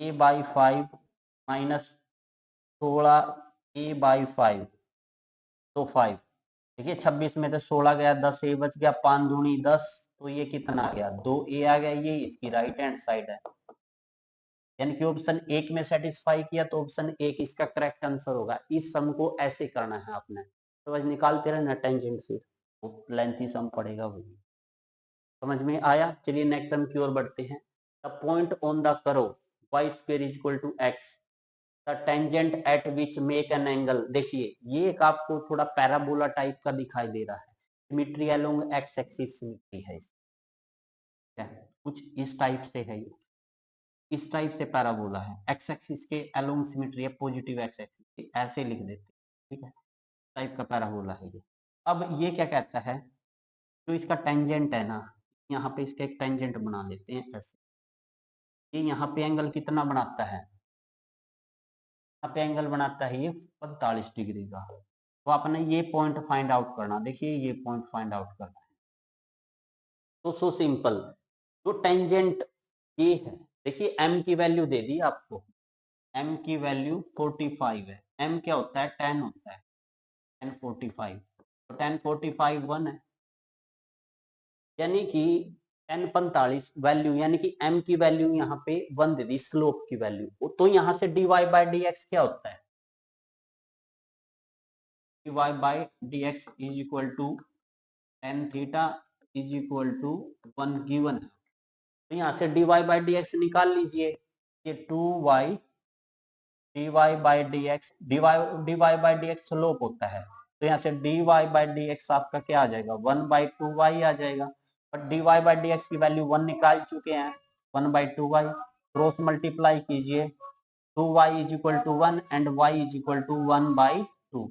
a/5 माइनस 16 a/5, तो 5, देखिए 26 में से 16 गया, 10 ए बच गया, 5 दूनी 10, तो ये कितना आ गया, 2a आ गया, ये इसकी राइट हैंड साइड है, यानी कि ऑप्शन एक में सेटिस्फाई किया, तो ऑप्शन एक इसका करेक्ट आंसर होगा। इस सम को ऐसे करना है आपने, तो बस निकालते रहना टेंजेंट से, लेंथी सम पड़ेगा वही। समझ में आया, चलिए नेक्स्ट सम की ओर बढ़ते हैं। The point on the curve y square is equal to x, the tangent at which make an angle. देखिए ये एक आपको थोड़ा पैराबोला टाइप का दिखाई दे रहा है, symmetry along x axis symmetry है, कुछ इस टाइप से है, इस टाइप से पैराबोला है, एक्स एक्सिस के अलोंग सिमेट्री है, पॉजिटिव एक्स एक्सिस, ऐसे लिख देते हैं, ठीक है, टाइप का पैराबोला है ये। अब ये क्या कहता है, जो इसका टेंजेंट है ना, यहाँ पे इसका एक टेंजेंट बना लेते हैं ऐसे, ये यहाँ पे एंगल कितना बनाता है, यहाँ पे एंगल बनाता है ये 45 डिग्री का। तो आपने ये पॉइंट फाइंड आउट करना, देखिए ये पॉइंट फाइंड आउट करना है, तो सो सिंपल, जो टेंजेंट ये है, देखिए m की वैल्यू दे दी आपको, m की वैल्यू 45 है, m क्या होता है, 10 होता है, 1045, तो 1045 1 है, यानी कि 1045 वैल्यू, यानी कि m की वैल्यू यहाँ पे 1 दे दी, स्लोप की वैल्यू। तो यहाँ से dy बाय dx क्या होता है, dy by dx is equal to tan theta is equal to 1 given है। तो यहाँ से dy बाय dx निकाल लीजिए, ये 2y dy by dx, dy by dx slope होता है, तो यहाँ से dy बाय dx आपका क्या आ जाएगा, 1 बाय 2y आ जाएगा। बट dy बाय dx की वैल्यू 1 निकाल चुके हैं, 1 बाय 2y, क्रॉस मल्टीप्लाई कीजिए, 2y is equal to 1 and y is equal to 1 by 2।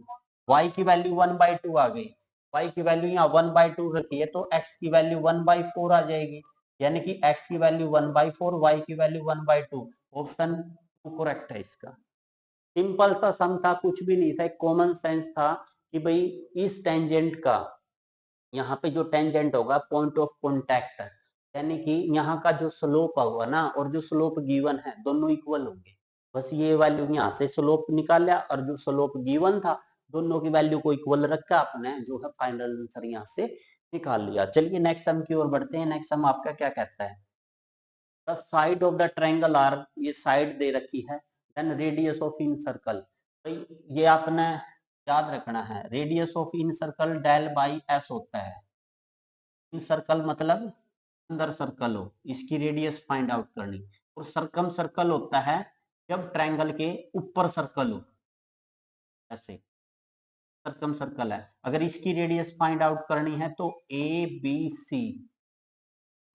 y की वैल्यू 1 बाई 2 आ गई, y की वैल्यू यहाँ 1 बाई 2 रखी है, तो x की वैल्यू 1 बाई 4 आ जाएगी, यानी कि x की वैल्यू 1 बाई 4, y की वैल्यू 1 बाई 2। ऑप्शन करेक्ट है इसका। सिंपल सा सम था, कुछ भी नहीं था, एक कॉमन सेंस था कि भाई इस टेंजेंट का, यहाँ पे जो टेंजेंट होगा पॉइंट ऑफ कॉन्टैक्ट, यानी कि यहाँ का जो स्लोप होगा ना और जो स्लोप गिवन है दोनों इक्वल होंगे। बस ये वैल्यू यहाँ से स्लोप निकाला और जो स्लोप गिवन था दोनों की वैल्यू को इक्वल रखा आपने जो है फाइनल आंसर यहाँ से निकाल लिया। चलिए नेक्स्ट सम की ओर बढ़ते हैं। नेक्स्ट सम आपका क्या कहता है, the side of the triangle are, ये साइड दे रखी है, then radius of incircle, ये आपने याद रखना है, radius of incircle del by S होता है। इन सर्कल मतलब अंदर सर्कल हो, इसकी रेडियस फाइंड आउट करनी, और सर्कम सर्कल होता है जब ट्रायंगल के ऊपर सर्कल हो, ऐसे सर्कम सर्कल है। अगर इसकी रेडियस फाइंड आउट करनी है तो A B C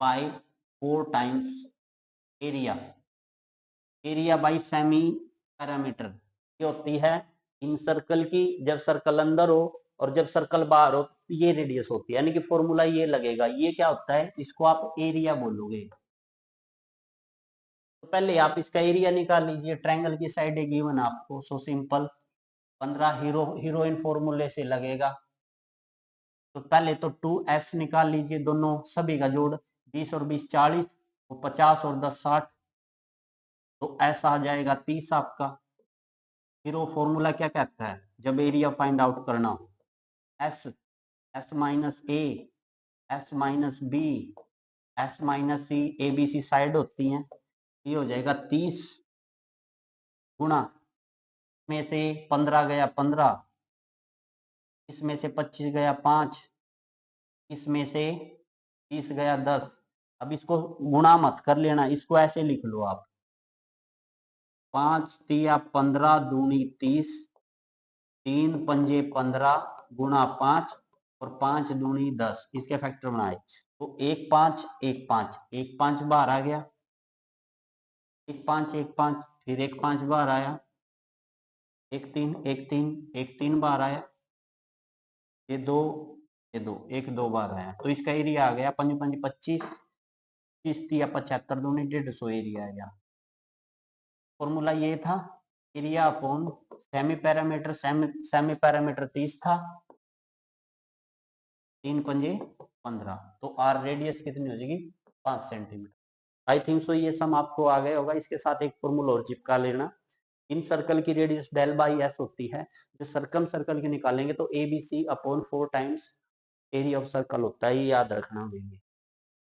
by 4 times area, area by semi parameter, ये होती है इन सर्कल की, जब सर्कल अंदर हो और जब सर्कल बाहर हो ये रेडियस होती है, यानी कि फॉर्मूला ये लगेगा, ये क्या होता है, इसको आप एरिया बोलोगे। तो पहले आप इसका एरिया निकाल लीजिए, ट्रायंगल की साइड है गिवन आपको, सो सिंपल 15 हीरोइन फॉर्मूले से लगेगा। तो पहले तो 2s निकाल लीजिए, दोनों सभी का जोड़, 20 और 20 40, तो 50 और 10 60, तो s आ जाएगा 30 आपका। फिर वो फॉर्मूला क्या कहता है जब एरिया फाइंड आउट करना हो, S, S minus A, S minus B, S minus C, A B C side होती हैं, ये हो जाएगा 30 गुणा में से 15 गया 15, इसमें से 25 गया 5, इसमें से 30 गया 10। अब इसको गुणा मत कर लेना, इसको ऐसे लिख लो आप, 5 तिया 15 दूनी 30, 3 पंजे 15 गुणा 5 और 5 दूनी 10, इसके फैक्टर बनाए, तो 1 5 1 5, 1 5 बाहर आ गया, 1 5 1 5, फिर 1 5 बाहर आया, 1 3 1 3 1 3 बाहर आया, ये 2 ये 2 1 2 बार आया, तो इसका एरिया आ गया 5 5 25, 30 या 75 दूनी 150 एरिया आया। फॉर्मूला ये था, area upon semi parameter, semi parameter 30 था, 3 पंजे 15, तो आर रेडियस कितनी हो जाएगी 5 सेंटीमीटर। आई थिंक सो ये सम आपको आ गया होगा। इसके साथ एक फॉर्मूला और चिपका लेना, इन सर्कल की रेडियस डेल बाई एस होती है, जो सर्कम सर्कल की निकालेंगे तो A B C upon 4 times area of circle होता है, ये याद रखना होगी।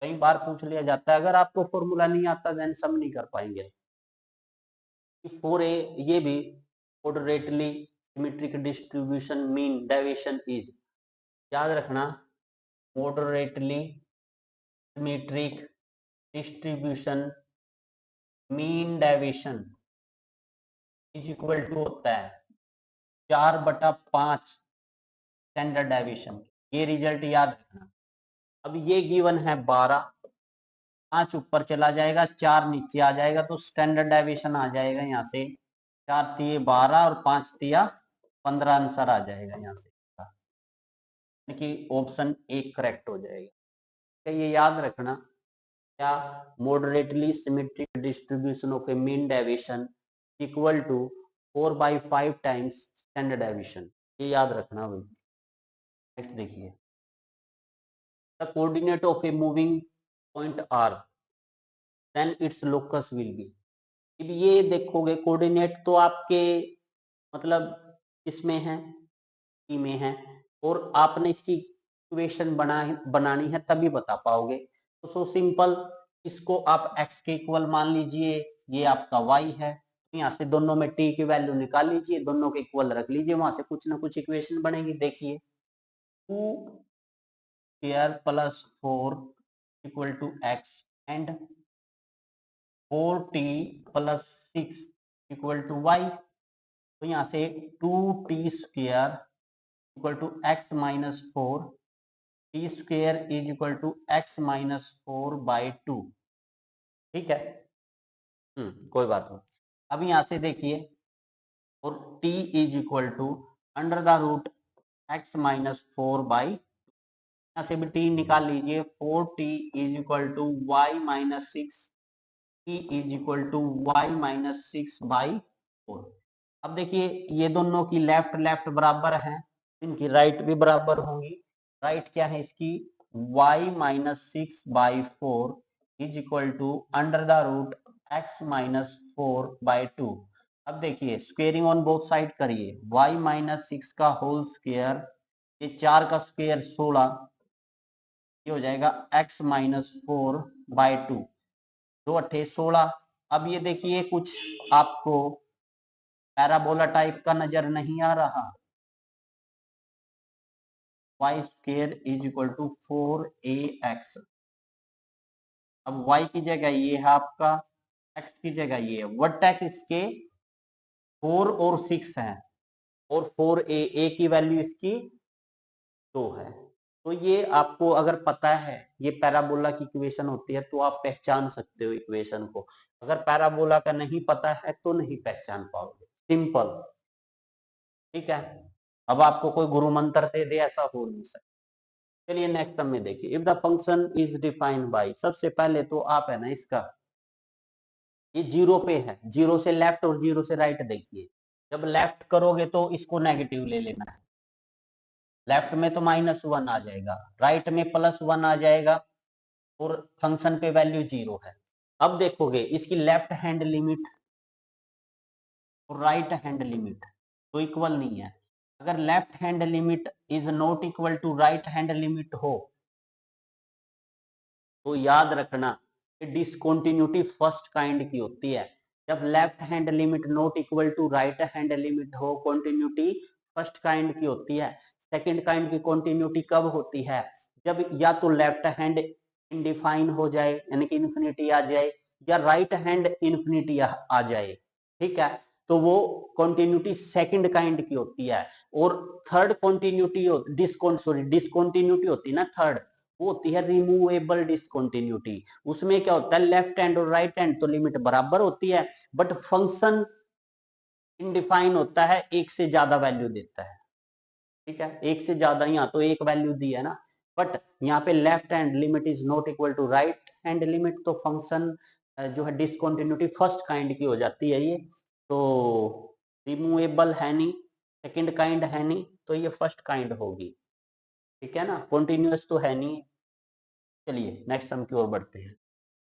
कई बार पूछ लिया जाता है, अगर आपको फॉर्मूला नहीं आता देन सम नहीं कर पाएंगे। फोर ए, ये भी moderately symmetric distribution mean deviation is, याद रखना, moderately symmetric distribution mean deviation is equal to होता है 4/5 स्टैंडर्ड डेविएशन। ये रिजल्ट याद रखना। अब ये गिवन है 12, 5 ऊपर चला जाएगा 4 नीचे आ जाएगा, तो स्टैंडर्ड डेविएशन आ जाएगा यहाँ से 4 तिये 12 और 5 तिया 15 आंसर आ जाएगा यहाँ से, कि ऑप्शन ए करेक्ट हो जाएगा। ये याद रखना, क्या moderately symmetric distribution of a mean deviation equal to 4/5 times standard deviation, ये याद रखना भाई। नेक्स्ट देखिए, the coordinate of a moving point are then its locus will be. अब ये देखोगे कोऑर्डिनेट तो आपके मतलब इसमें है, टी में है और आपने इसकी इक्वेशन बनानी है तभी बता पाओगे। तो सो सिंपल, इसको आप x के इक्वल मान लीजिए, ये आपका y है, यहाँ से दोनों में t की वैल्यू निकाल लीजिए, दोनों के इक्वल रख लीजिए, वहां से कुछ ना कुछ इक्वेशन बनेगी। देखिए 2 plus 4 equal to x and 4t plus 6 equal to y। तो यहाँ से 2t square equal to x minus 4, t square is equal to x minus 4/2। ठीक है, कोई बात नहीं। अब यहाँ से देखिए, और t is equal to under the root x minus 4/, यहाँ से भी t निकाल लीजिए, 4t is equal to y minus 6, t is equal to y minus 6/4। अब देखिए ये दोनों की लेफ्ट लेफ्ट बराबर है, इनकी राइट भी बराबर होंगी। राइट क्या है इसकी, y minus 6/4 is equal to under the root x minus 4/2। अब देखिए स्क्वेयरिंग ऑन बोथ साइड करिए, y माइनस 6 का होल स्क्वेयर, ये 4 का स्क्वेयर 16, ये हो जाएगा x माइनस 4/2, 2 अट्ठे 16। अब ये देखिए कुछ आपको पैराबोला टाइप का नजर नहीं आ रहा, y square is equal to 4ax। अब y की जगह ये है आपका, x की जगह ये है, वर्टेक्स इसके 4 और 6 है, और 4a की वैल्यू इसकी 2 है। तो ये आपको अगर पता है ये पैराबोला की इक्वेशन होती है तो आप पहचान सकते हो इक्वेशन को। अगर पैराबोला का नहीं पता है तो नहीं पहचान पाओगे, सिंपल। ठीक है, अब आपको कोई गुरु मंत्र दे दे ऐसा हो नहीं सकता। चलिए नेक्स्ट में देखिए, if the function is defined by, सबसे पहले तो आप है ना इसका, ये जीरो पे है, जीरो से लेफ्ट और जीरो से राइट देखिए, जब लेफ्ट करोगे तो इसको नेगेटिव ले लेना है, लेफ्ट में तो -1 आ जाएगा, राइट में +1 आ जाएगा, और फंक्शन पे वैल्यू 0 है। अब देखोगे इसकी लेफ्ट हैंड लिमिट और राइट हैंड लिमिट तो इक्वल नहीं है। अगर left hand limit is not equal to right hand limit हो तो याद रखना कि डिसकंटिन्यूटी फर्स्ट काइंड की होती है। जब left hand limit not equal to right hand limit हो, कंटिन्यूटी फर्स्ट काइंड की होती है। सेकंड काइंड की कंटिन्यूटी कब होती है, जब या तो लेफ्ट हैंड इनडिफाइन हो जाए यानी कि इन्फिनिटी आ जाए, या राइट हैंड इन्फिनिटी आ जाए। ठीक है, तो वो कंटिन्यूटी सेकंड काइंड की होती है। और थर्ड कंटिन्यूटी डिसकंटिन्यूटी होती है ना थर्ड, वो होती है रिमूवेबल डिसकंटिन्यूटी। उसमें क्या होता है, लेफ्ट हैंड और राइट हैंड तो लिमिट बराबर होती है, बट फंक्शन इनडिफाइन होता है, एक से ज्यादा वैल्यू देता है। ठीक है, एक से ज्यादा, यहाँ तो एक वैल्यू दी है ना, बट यहाँ पे left hand limit is not equal to right hand limit, तो फंक्शन जो है डिसकंटिन्यूटी फर्स्ट काइंड की हो जाती है ये। तो रिमूवेबल है नहीं, सेकंड काइंड है नहीं, तो ये फर्स्ट काइंड होगी। ठीक है ना, कॉन्टिन्यूअस तो है नहीं। चलिए नेक्स्ट सम की ओर बढ़ते हैं।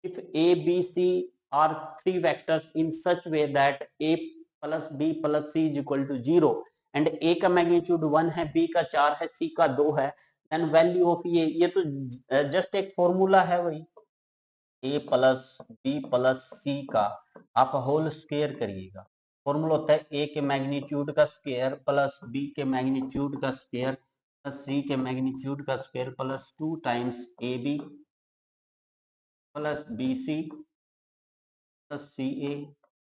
If A B C are three vectors in such way that A plus B plus C is equal to 0 and A का मैग्नीट्यूड 1 है, बी का 4 है, सी का 2 है, देन वैल्यू ऑफ ये तो जस्ट एक फॉर्मूला है वही, ए प्लस बी प्लस सी का आप होल स्क्वायर करिएगा। फॉर्मूला होता है ए के मैग्नीट्यूड का स्क्वायर प्लस बी के मैग्नीट्यूड का स्क्वायर प्लस सी के मैग्नीट्यूड का square plus 2 times A B plus B C plus C A,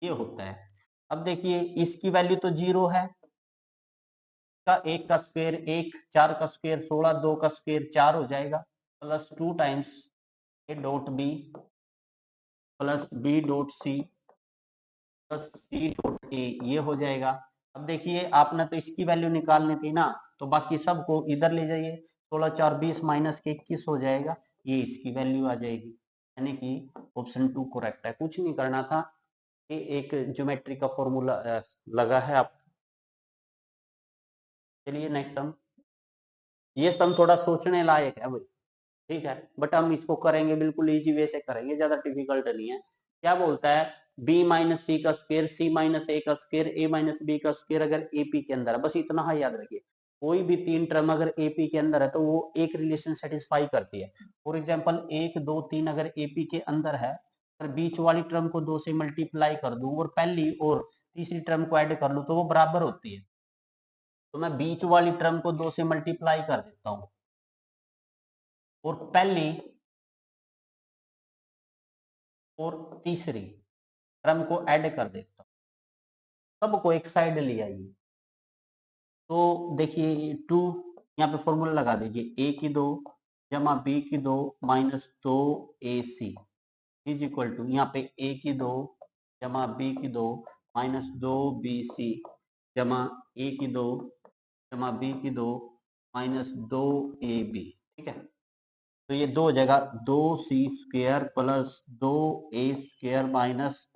ये होता है। अब देखिए इसकी वैल्यू तो 0 है, का एक का स्क्वायर 1, 4 का स्क्वायर 16, 2 का स्क्वायर 4 हो जाएगा, plus 2 times A dot B plus B dot C plus C dot A, ये हो जाएगा। अब देखिए आपने तो इसकी वैल्यू निकालनी थी ना, तो बाकी सबको इधर ले जाइए, 16 4 20 माइनस के 21 हो जाएगा, ये इसकी वैल्यू आ जाएगी, यानी कि ऑप्शन 2 करेक्ट है। कुछ नहीं करना था, ये एक ज्योमेट्री का फॉर्मूला लगा है आप। चलिए नेक्स्ट सम, ये सम थोड़ा सोचने लायक है भाई। ठीक है, बट हम इसको करेंगे बिल्कुल इजी वे से करेंगे, ज्यादा डिफिकल्ट नहीं है। क्या बोलता है, b माइनस सी का स्क्वायर, c माइनस ए का स्क्वायर, a माइनस बी का स्क्वायर अगर ap के अंदर है, बस इतना ही याद रखिए। कोई भी 3 टर्म अगर एपी के अंदर है तो वो एक रिलेशन सेटिस्फाई करती है। फॉर एग्जांपल 1 2 3 अगर एपी के अंदर है, अगर बीच वाली टर्म को 2 से मल्टीप्लाई कर दूं और पहली और तीसरी टर्म को ऐड कर लूं तो वो बराबर होती है। तो मैं बीच वाली टर्म को 2 से मल्टीप्लाई कर देता हूं और पहली और तीसरी टर्म को ऐड कर देता हूं, सबको एक साइड ले आइए। तो देखिए 2, यहाँ पे फॉर्मूला लगा दीजिए, ए की 2 जमा बी की 2 minus 2 A C is equal to, यहाँ पे ए की 2 जमा बी की 2 माइनस 2 बी सी जमा ए की 2 जमा बी की 2 माइनस 2 ए बी। ठीक है, तो ये दो जगह 2c² plus 2a² minus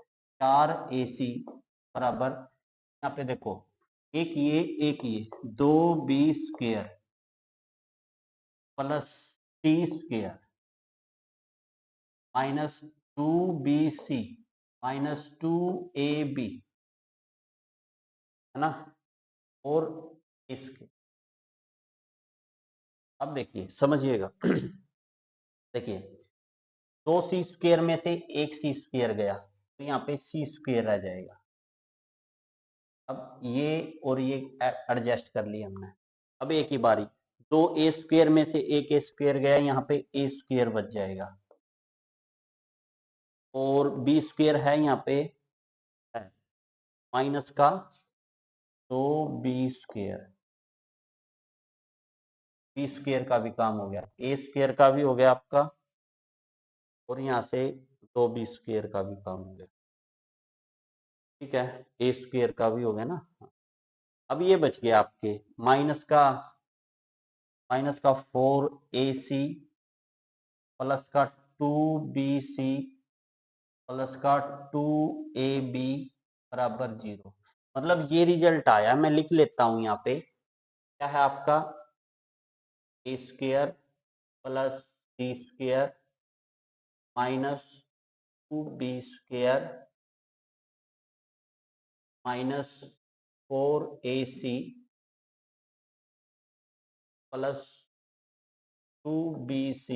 4ac बराबर, यहाँ पे देखो एक ये 2b² plus c² minus 2bc minus 2ab है ना, और इसके, अब देखिए समझिएगा देखिए 2c² में से एक c² गया तो यहाँ पे c² रह जाएगा। अब ये और ये एडजस्ट कर लिया हमने। अब एक ही बारी 2a² में से एक a² गया, यहाँ पे a² बच जाएगा और b² है यहाँ पे माइनस का 2b², b² का भी काम हो गया, a² का भी हो गया आपका और यहाँ से 2b² का भी काम हो गया। ठीक है, a² का भी हो गया ना। अब ये बच गया आपके माइनस का 4ac प्लस का 2bc प्लस का 2ab बराबर 0। मतलब ये रिजल्ट आया, मैं लिख लेता हूं यहाँ पे, क्या है आपका a² plus c² minus 2b² minus 4ac plus 2bc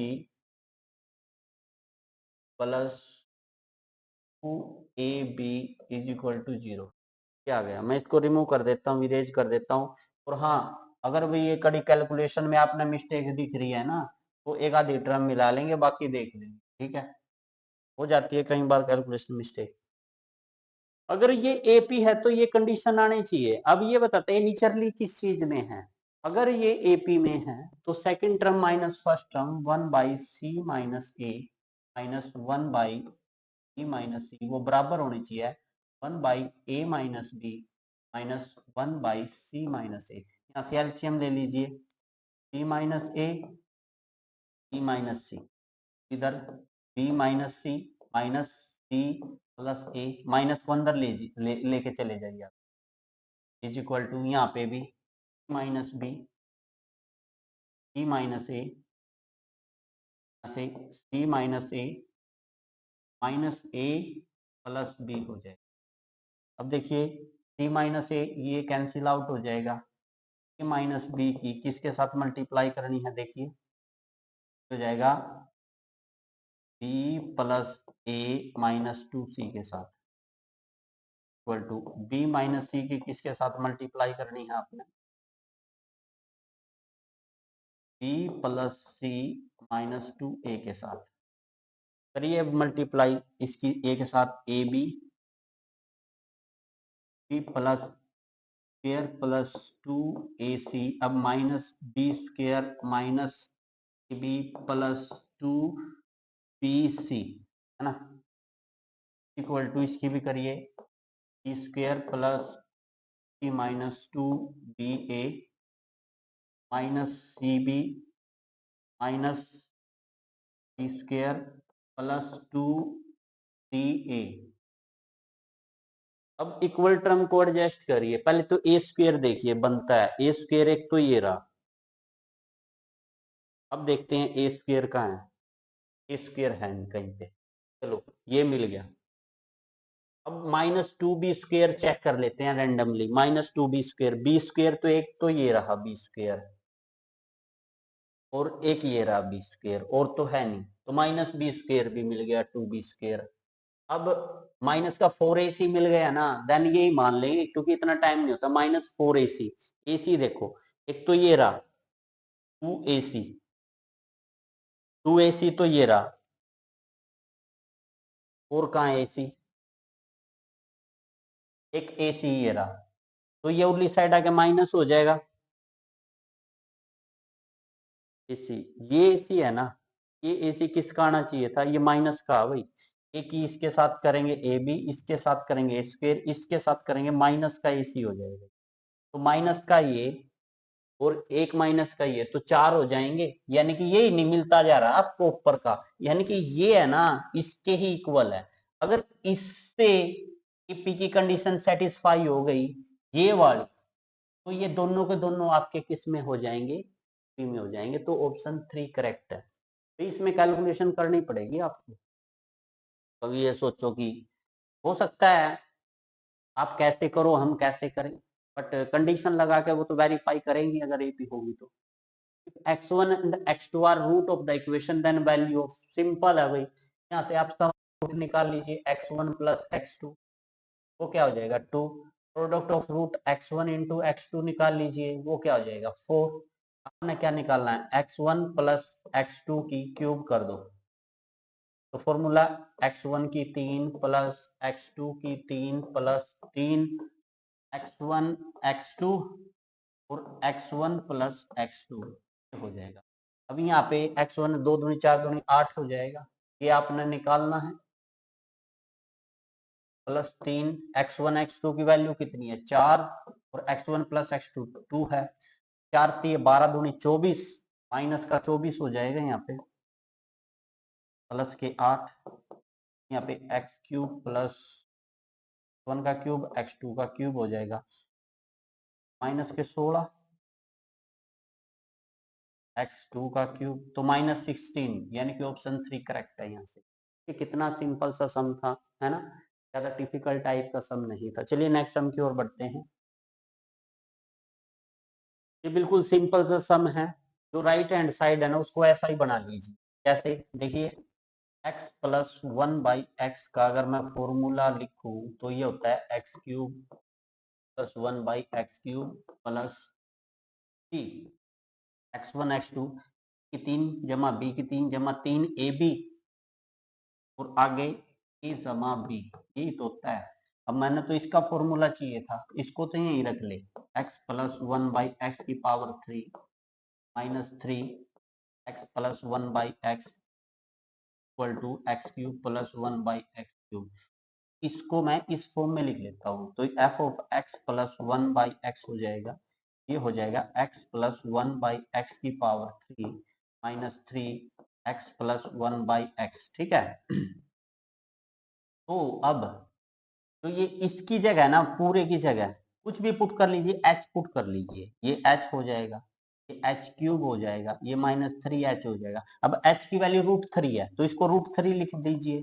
plus 2ab is equal to 0। क्या आ गया, मैं इसको रिमूव कर देता हूँ, इरेज कर देता हूँ। और हाँ, अगर भी ये कड़ी कैलकुलेशन में आपने मिस्टेक दिख रही है ना, तो एक आधी टर्म मिला लेंगे, बाकी देख लेंगे। ठीक है, हो जाती है कई बार कैलकुलेशन मिस्टेक। अगर ये एपी है तो ये कंडीशन आनी चाहिए। अब ये बताते हैं नीचरली किस चीज में है। अगर ये एपी में है तो second term minus first term 1/c minus A minus 1/b minus C वो बराबर होनी चाहिए 1/a minus B minus 1/c minus A. यहाँ से एलसीएम ले लीजिए, b minus A b minus C, इधर b minus C minus C plus A, minus को अंदर लेके चले जाइए आप, इज इक्वल टू यहाँ पे भी माइनस बी सी माइनस ए से सी minus A minus A plus B हो जाएगा। अब देखिए सी माइनस ए ये कैंसिल आउट हो जाएगा, ए माइनस बी की किसके साथ मल्टीप्लाई करनी है, देखिए हो जाएगा B plus A minus 2c के साथ इक्वल टू बी माइनस सी की किसके साथ मल्टीप्लाई करनी है आपने, बी प्लस सी माइनस 2a के साथ करिए मल्टीप्लाई, इसकी ए के साथ A B plus square plus 2ac, अब minus b² minus B plus 2bc है ना, इक्वल टू इसकी भी करिए b² plus c minus 2ba minus cb minus b² plus 2ca। अब इक्वल टर्म को एडजस्ट करिए, पहले तो a² देखिए बनता है, a² एक तो ये रहा। अब देखते हैं a² कहाँ है, a² है नहीं कहीं पे, चलो ये मिल गया। अब -2b² चेक कर लेते हैं रेंडमली। -2b², तो एक तो ये रहा b² और एक ये रहा b² और तो है नहीं, तो -b² भी मिल गया 2b²। अब माइनस का 4ac मिल गया ना, देन यही मान लेंगे क्योंकि इतना टाइम नहीं होता। -4ac, ac देखो, एक तो ये रहा 2ac, 2ac तो ये रहा, और कहाँ है ac, एक ac ये रहा, तो ये उर्ली साइड आके माइनस हो जाएगा ac। ये ac है ना, ये ac किसका आना चाहिए था, ये माइनस का भाई। एक ही इसके साथ करेंगे ab, इसके साथ करेंगे a², इसके साथ करेंगे माइनस का ac हो जाएगा। तो माइनस का ये और एक माइनस का ये, तो 4 हो जाएंगे, यानी कि ये ही नहीं मिलता जा रहा आपको ऊपर का, यानी कि ये है ना इसके ही इक्वल है। अगर इससे पी की कंडीशन सेटिस्फाई हो गई ये वाली, तो ये दोनों के दोनों आपके किस में हो जाएंगे, पी में हो जाएंगे। तो ऑप्शन 3 करेक्ट है। तो इसमें कैलकुलेशन करनी पड़ेगी आपको। कभी ये सोचो कि हो सकता है आप कैसे करो हम कैसे करें, बट कंडीशन लगा के वो तो वेरीफाई करेंगे अगर एपी होगी तो। x1 and x2 are root of the equation, then value of, simple है भाई, यहाँ से आप सम रूट निकाल लीजिए, x1 प्लस x2, वो क्या हो जाएगा 2। Product of root x1 into x2 निकाल लीजिए, वो क्या हो जाएगा 4। आपने क्या निकालना है, x1 प्लस x2 की क्यूब कर दो, तो फॉर्मूला x1 की 3 प्लस x2 की 3 प्लस 3, x1 x2 और x1 प्लस x2 हो जाएगा। अब यहाँ पे x1 2 दूनी 4 दूनी 8 हो जाएगा, ये आपने निकालना है। प्लस 3, x1 x2 की वैल्यू कितनी है 4, और x1 प्लस x2 2 है। 4 3 12 दूनी 24, माइनस का 24 हो जाएगा यहाँ पे, प्लस के 8, यहाँ पे एक्स क्यूब प्लस 1 का क्यूब x2 का क्यूब हो जाएगा, माइनस के 16, x2 का क्यूब, तो -16, यानी कि ऑप्शन 3 करेक्ट है यहाँ से। ये कितना सिंपल सा सम था, है ना, ज्यादा डिफिकल्ट टाइप का सम नहीं था। चलिए नेक्स्ट सम की ओर बढ़ते हैं। ये बिल्कुल सिंपल सा सम है, जो राइट हैंड साइड है ना उसको ऐसा ही बना लीजिए। कैसे, देखिए x प्लस 1/x का अगर मैं फॉर्मूला लिखूं तो ये होता है x cube plus 1/x³ plus c, x1 x2 की 3 जमा b की 3 जमा 3ab और आगे a जमा b, यही तो होता है। अब मैंने तो इसका फॉर्मूला चाहिए था, इसको तो यही रख ले, x प्लस 1/x की power 3 minus 3 x plus 1/x equal to x³ plus 1/x³। इसको मैं इस फॉर्म में लिख लेता हूँ, तो f of x plus 1/x हो जाएगा, ये हो जाएगा x प्लस 1/x की power 3 minus 3 x plus 1/x, ठीक है। तो अब तो ये इसकी जगह है ना, पूरे की जगह कुछ भी पुट कर लीजिए, h पुट कर लीजिए, ये h हो जाएगा, ये h³ हो जाएगा, ये -3h हो जाएगा। अब h की वैल्यू √3 है, तो इसको √3 लिख दीजिए,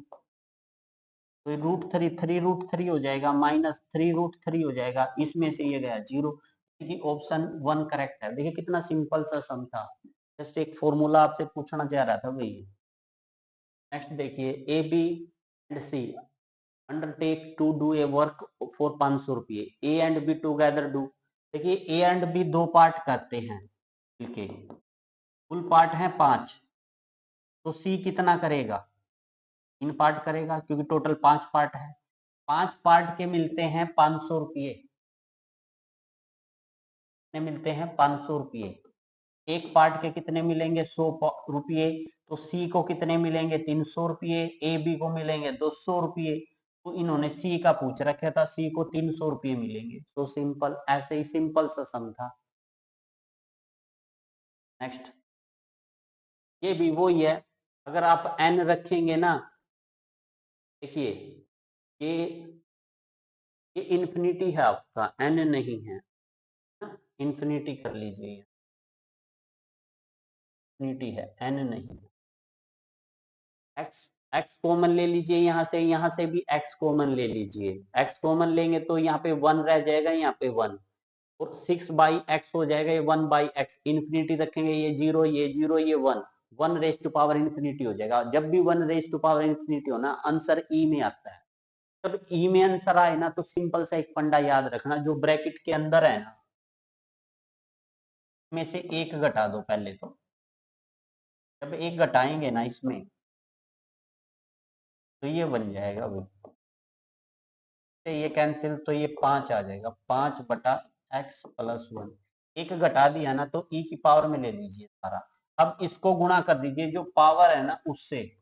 तो √3 हो जाएगा, -3 √3 हो जाएगा, इसमें से ये गया 0। देखिए ऑप्शन 1 करेक्ट है। देखिए कितना सिंपल सा सम था, जस्ट एक फॉर्मूला आपसे पूछना चाह रहा था भाई। नेक्स्ट देखिए, A B and C undertake to do a work for 500 रुपये, A and B together do. देखिए ए एंड बी दो पार्ट करते हैं मिलके, कुल पार्ट है 5, तो सी कितना करेगा, 3 पार्ट करेगा, क्योंकि टोटल 5 पार्ट है। 5 पार्ट के मिलते हैं 500 रुपये, मिलते हैं 500 रुपये। एक पार्ट के कितने मिलेंगे 100 रुपये, तो सी को कितने मिलेंगे 300 रुपये, ए बी को मिलेंगे 200 रुपये। तो इन्होंने सी का पूछ रखा था, सी को 300 रुपये मिलेंगे। तो सिंपल, ऐसे ही सिंपल सा सम था। नेक्स्ट, ये भी वही है, अगर आप एन रखेंगे ना, देखिए ये इन्फिनिटी है आपका, एन नहीं है, इन्फिनिटी कर लीजिए, इन्फिनिटी है, एन नहीं है। एक्स एक्स कॉमन ले लीजिए, यहाँ से भी एक्स कॉमन ले लीजिए। एक्स कॉमन लेंगे तो यहाँ पे 1 रह जाएगा, यहाँ पे 1, और 6/x हो जाएगा, ये 1/x। इन्फिनिटी रखेंगे, ये 0, ये 0, ये 1, 1 रेज टू पावर इन्फिनिटी हो जाएगा। जब भी 1 रेज टू पावर इन्फिनिटी हो ना, आंसर ई में आता है। जब ई में आंसर आए ना, तो सिंपल सा एक फंडा याद रखना, जो ब्रैकेट के अंदर है ना, में से एक घटा दो पहले तो। जब एक घटाएंगे ना इसमें, तो ये बन जाएगा भाई, ये कैंसिल, तो ये 5 आ जाएगा, 5/x+1। एक घटा दिया ना, तो ई की पावर में ले लीजिए सारा। अब इसको गुणा कर दीजिए, जो पावर है ना उससे,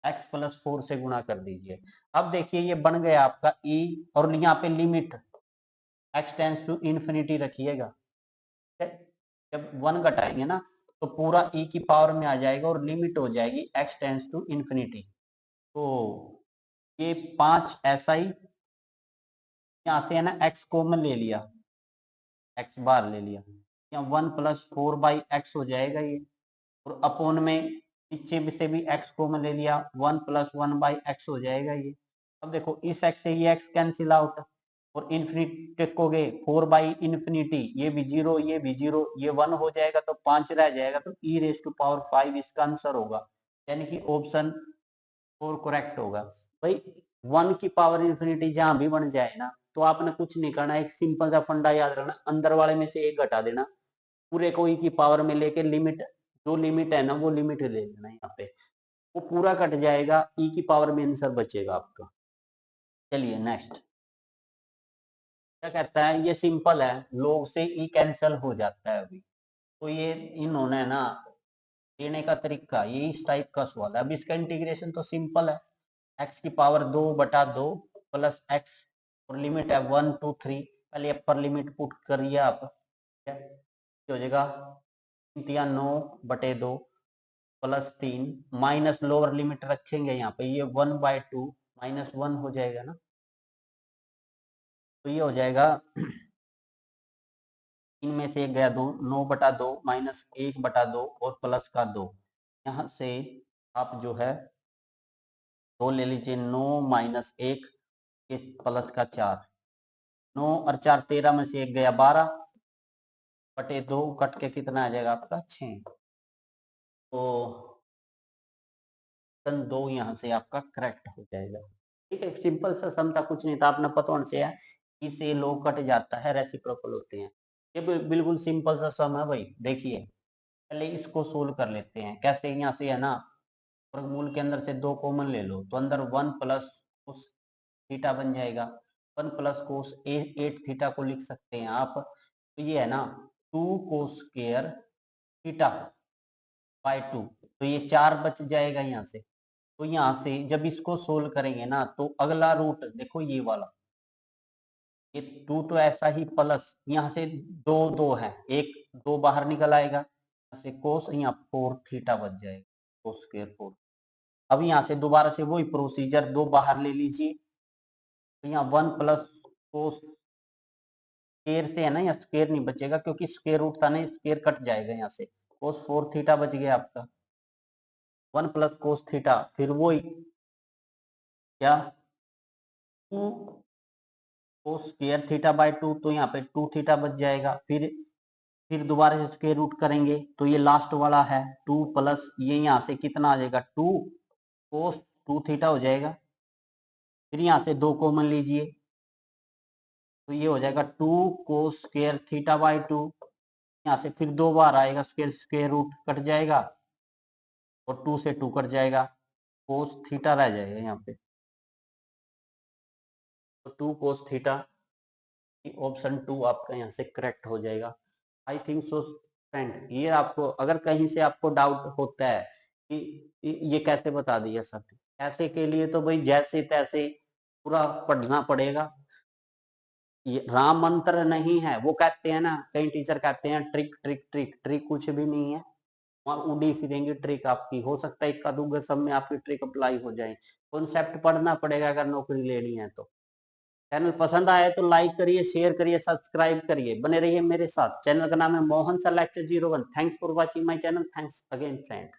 x+4 से गुणा कर दीजिए। अब देखिए ये बन गया आपका e, और यहाँ पे limit x tends to infinity रखिएगा। जब 1 घटाएंगे ना, तो पूरा e की पावर में आ जाएगा, और लिमिट हो जाएगी x टेंस टू इन्फिनिटी। तो ये 5 ऐसा ही, यहाँ से है ना x कॉमन ले लिया, x बार ले लिया, यहाँ 1+4/x हो जाएगा ये, और अपोन में पीछे से भी x कॉमन ले लिया, 1+1/x हो जाएगा ये। अब देखो इस x से ये x कैंसिल आउट, और इन्फिनिटी टेकोगे 4/∞, ये भी 0, ये भी 0, ये 1 हो जाएगा, तो 5 रह जाएगा, तो e⁵ इसका आंसर होगा, यानी कि ऑप्शन 4 करेक्ट होगा। भाई 1 की पावर इन्फिनिटी जहां भी बन जाए ना, तो आपने कुछ नहीं करना, एक सिंपल सा फंडा याद रखना, अंदर वाले में से एक घटा देना, पूरे को ई की पावर में लेके लिमिट, जो लिमिट है ना वो लिमिट ले लेना, यहाँ पे वो पूरा कट जाएगा, ई की पावर में आंसर बचेगा आपका। चलिए नेक्स्ट क्या कहता है, ये सिंपल है, log से ई कैंसल हो जाता है अभी। तो ये इन्होंने ना देने का तरीका, ये इस टाइप का सवाल है। अब इसका इंटीग्रेशन तो सिंपल है, x की पावर 2/2 प्लस x, और लिमिट है 1 2 3। पहले अपर लिमिट पुट करिए आप, हो जाएगा 9/2 प्लस 3, माइनस लोअर लिमिट रखेंगे यहाँ पे, ये 1/2 -1 हो जाएगा ना, तो ये हो जाएगा इनमें से एक गया 2, 9/2 -1/2 और प्लस का 2। यहाँ से आप जो है 2 ले लीजिए, 9 -1 प्लस का 4, 9 और 4 13 में से एक गया 12/2, कट के कितना आ जाएगा आपका 6। तो ऑप्शन 2 यहाँ से आपका करेक्ट हो जाएगा। ठीक है, सिंपल सा सम था, कुछ नहीं था, आपने पता होना चाहिए, इससे लोग कट जाता है, रेसिप्रोकल होते हैं। ये बिल्कुल सिंपल सा सम है भाई। देखिए पहले इसको सोल्व कर लेते हैं, कैसे, यहाँ से है ना वर्गमूल के अंदर से 2 कॉमन ले लो, तो अंदर 1 प्लस कोस थीटा बन जाएगा, 1 प्लस कोस 8 थीटा को लिख सकते हैं आप, तो ये है ना 2 कोस स्क्वायर थीटा बाय 2, तो ये 4 बच जाएगा यहाँ से। तो यहाँ से जब इसको सोल्व करेंगे ना, तो अगला रूट देखो ये वाला, ये 2 तो ऐसा ही, प्लस यहाँ से 2 2 है, एक 2 बाहर निकल आएगा, यहाँ से कोस, यहाँ 4 थीटा बच जाएगा, कोस स्क्वायर 4। अब यहाँ से दोबारा से वही प्रोसीजर, 2 बाहर ले लीजिए, तो यहाँ 1 प्लस कोस स्क्वायर से है ना, यहाँ स्क्वायर नहीं बचेगा, क्योंकि स्क्वायर रूट था ना, स्क्वायर कट जाएगा, यहाँ से कोस 4 थीटा बच गया आपका, 1 प्लस कोस थीटा, फिर वही क्या 2 कोस स्क्वायर थीटा बाय 2, तो यहाँ पे 2 थीटा बच जाएगा, फिर दोबारा से स्क्वायर रूट करेंगे, तो ये लास्ट वाला है 2 प्लस, ये यहाँ से कितना आ जाएगा 2 कोस 2 थीटा हो जाएगा, फिर यहाँ से 2 कॉमन लीजिए, तो ये हो जाएगा 2 कोस स्क्वायर थीटा बाय 2, यहाँ से फिर 2 बार आएगा, स्क्वायर स्क्वायर रूट कट जाएगा, और 2 से 2 कट जाएगा, कोस थीटा रह जाएगा यहाँ पे, तो 2 कोस थीटा, ऑप्शन 2 आपका यहाँ से करेक्ट हो जाएगा। आई थिंक सो फ्रेंड, ये आपको अगर कहीं से आपको डाउट होता है कि ये कैसे बता दिया सर, ऐसे के लिए तो भाई जैसे तैसे पूरा पढ़ना पड़ेगा, ये राम मंत्र नहीं है। वो कहते हैं ना, कई टीचर कहते हैं ट्रिक ट्रिक ट्रिक, ट्रिक कुछ भी नहीं है, वहां उड़ी फिरेंगी ट्रिक आपकी, हो सकता है इक्का दुग्गा सब में आपकी ट्रिक अप्लाई हो जाए। कॉन्सेप्ट पढ़ना पड़ेगा अगर नौकरी लेनी है तो। चैनल पसंद आए तो लाइक करिए, शेयर करिए, सब्सक्राइब करिए, बने रहिए मेरे साथ। चैनल का नाम है Mohan sir lecture 01। Thanks for watching my channel, thanks again friend.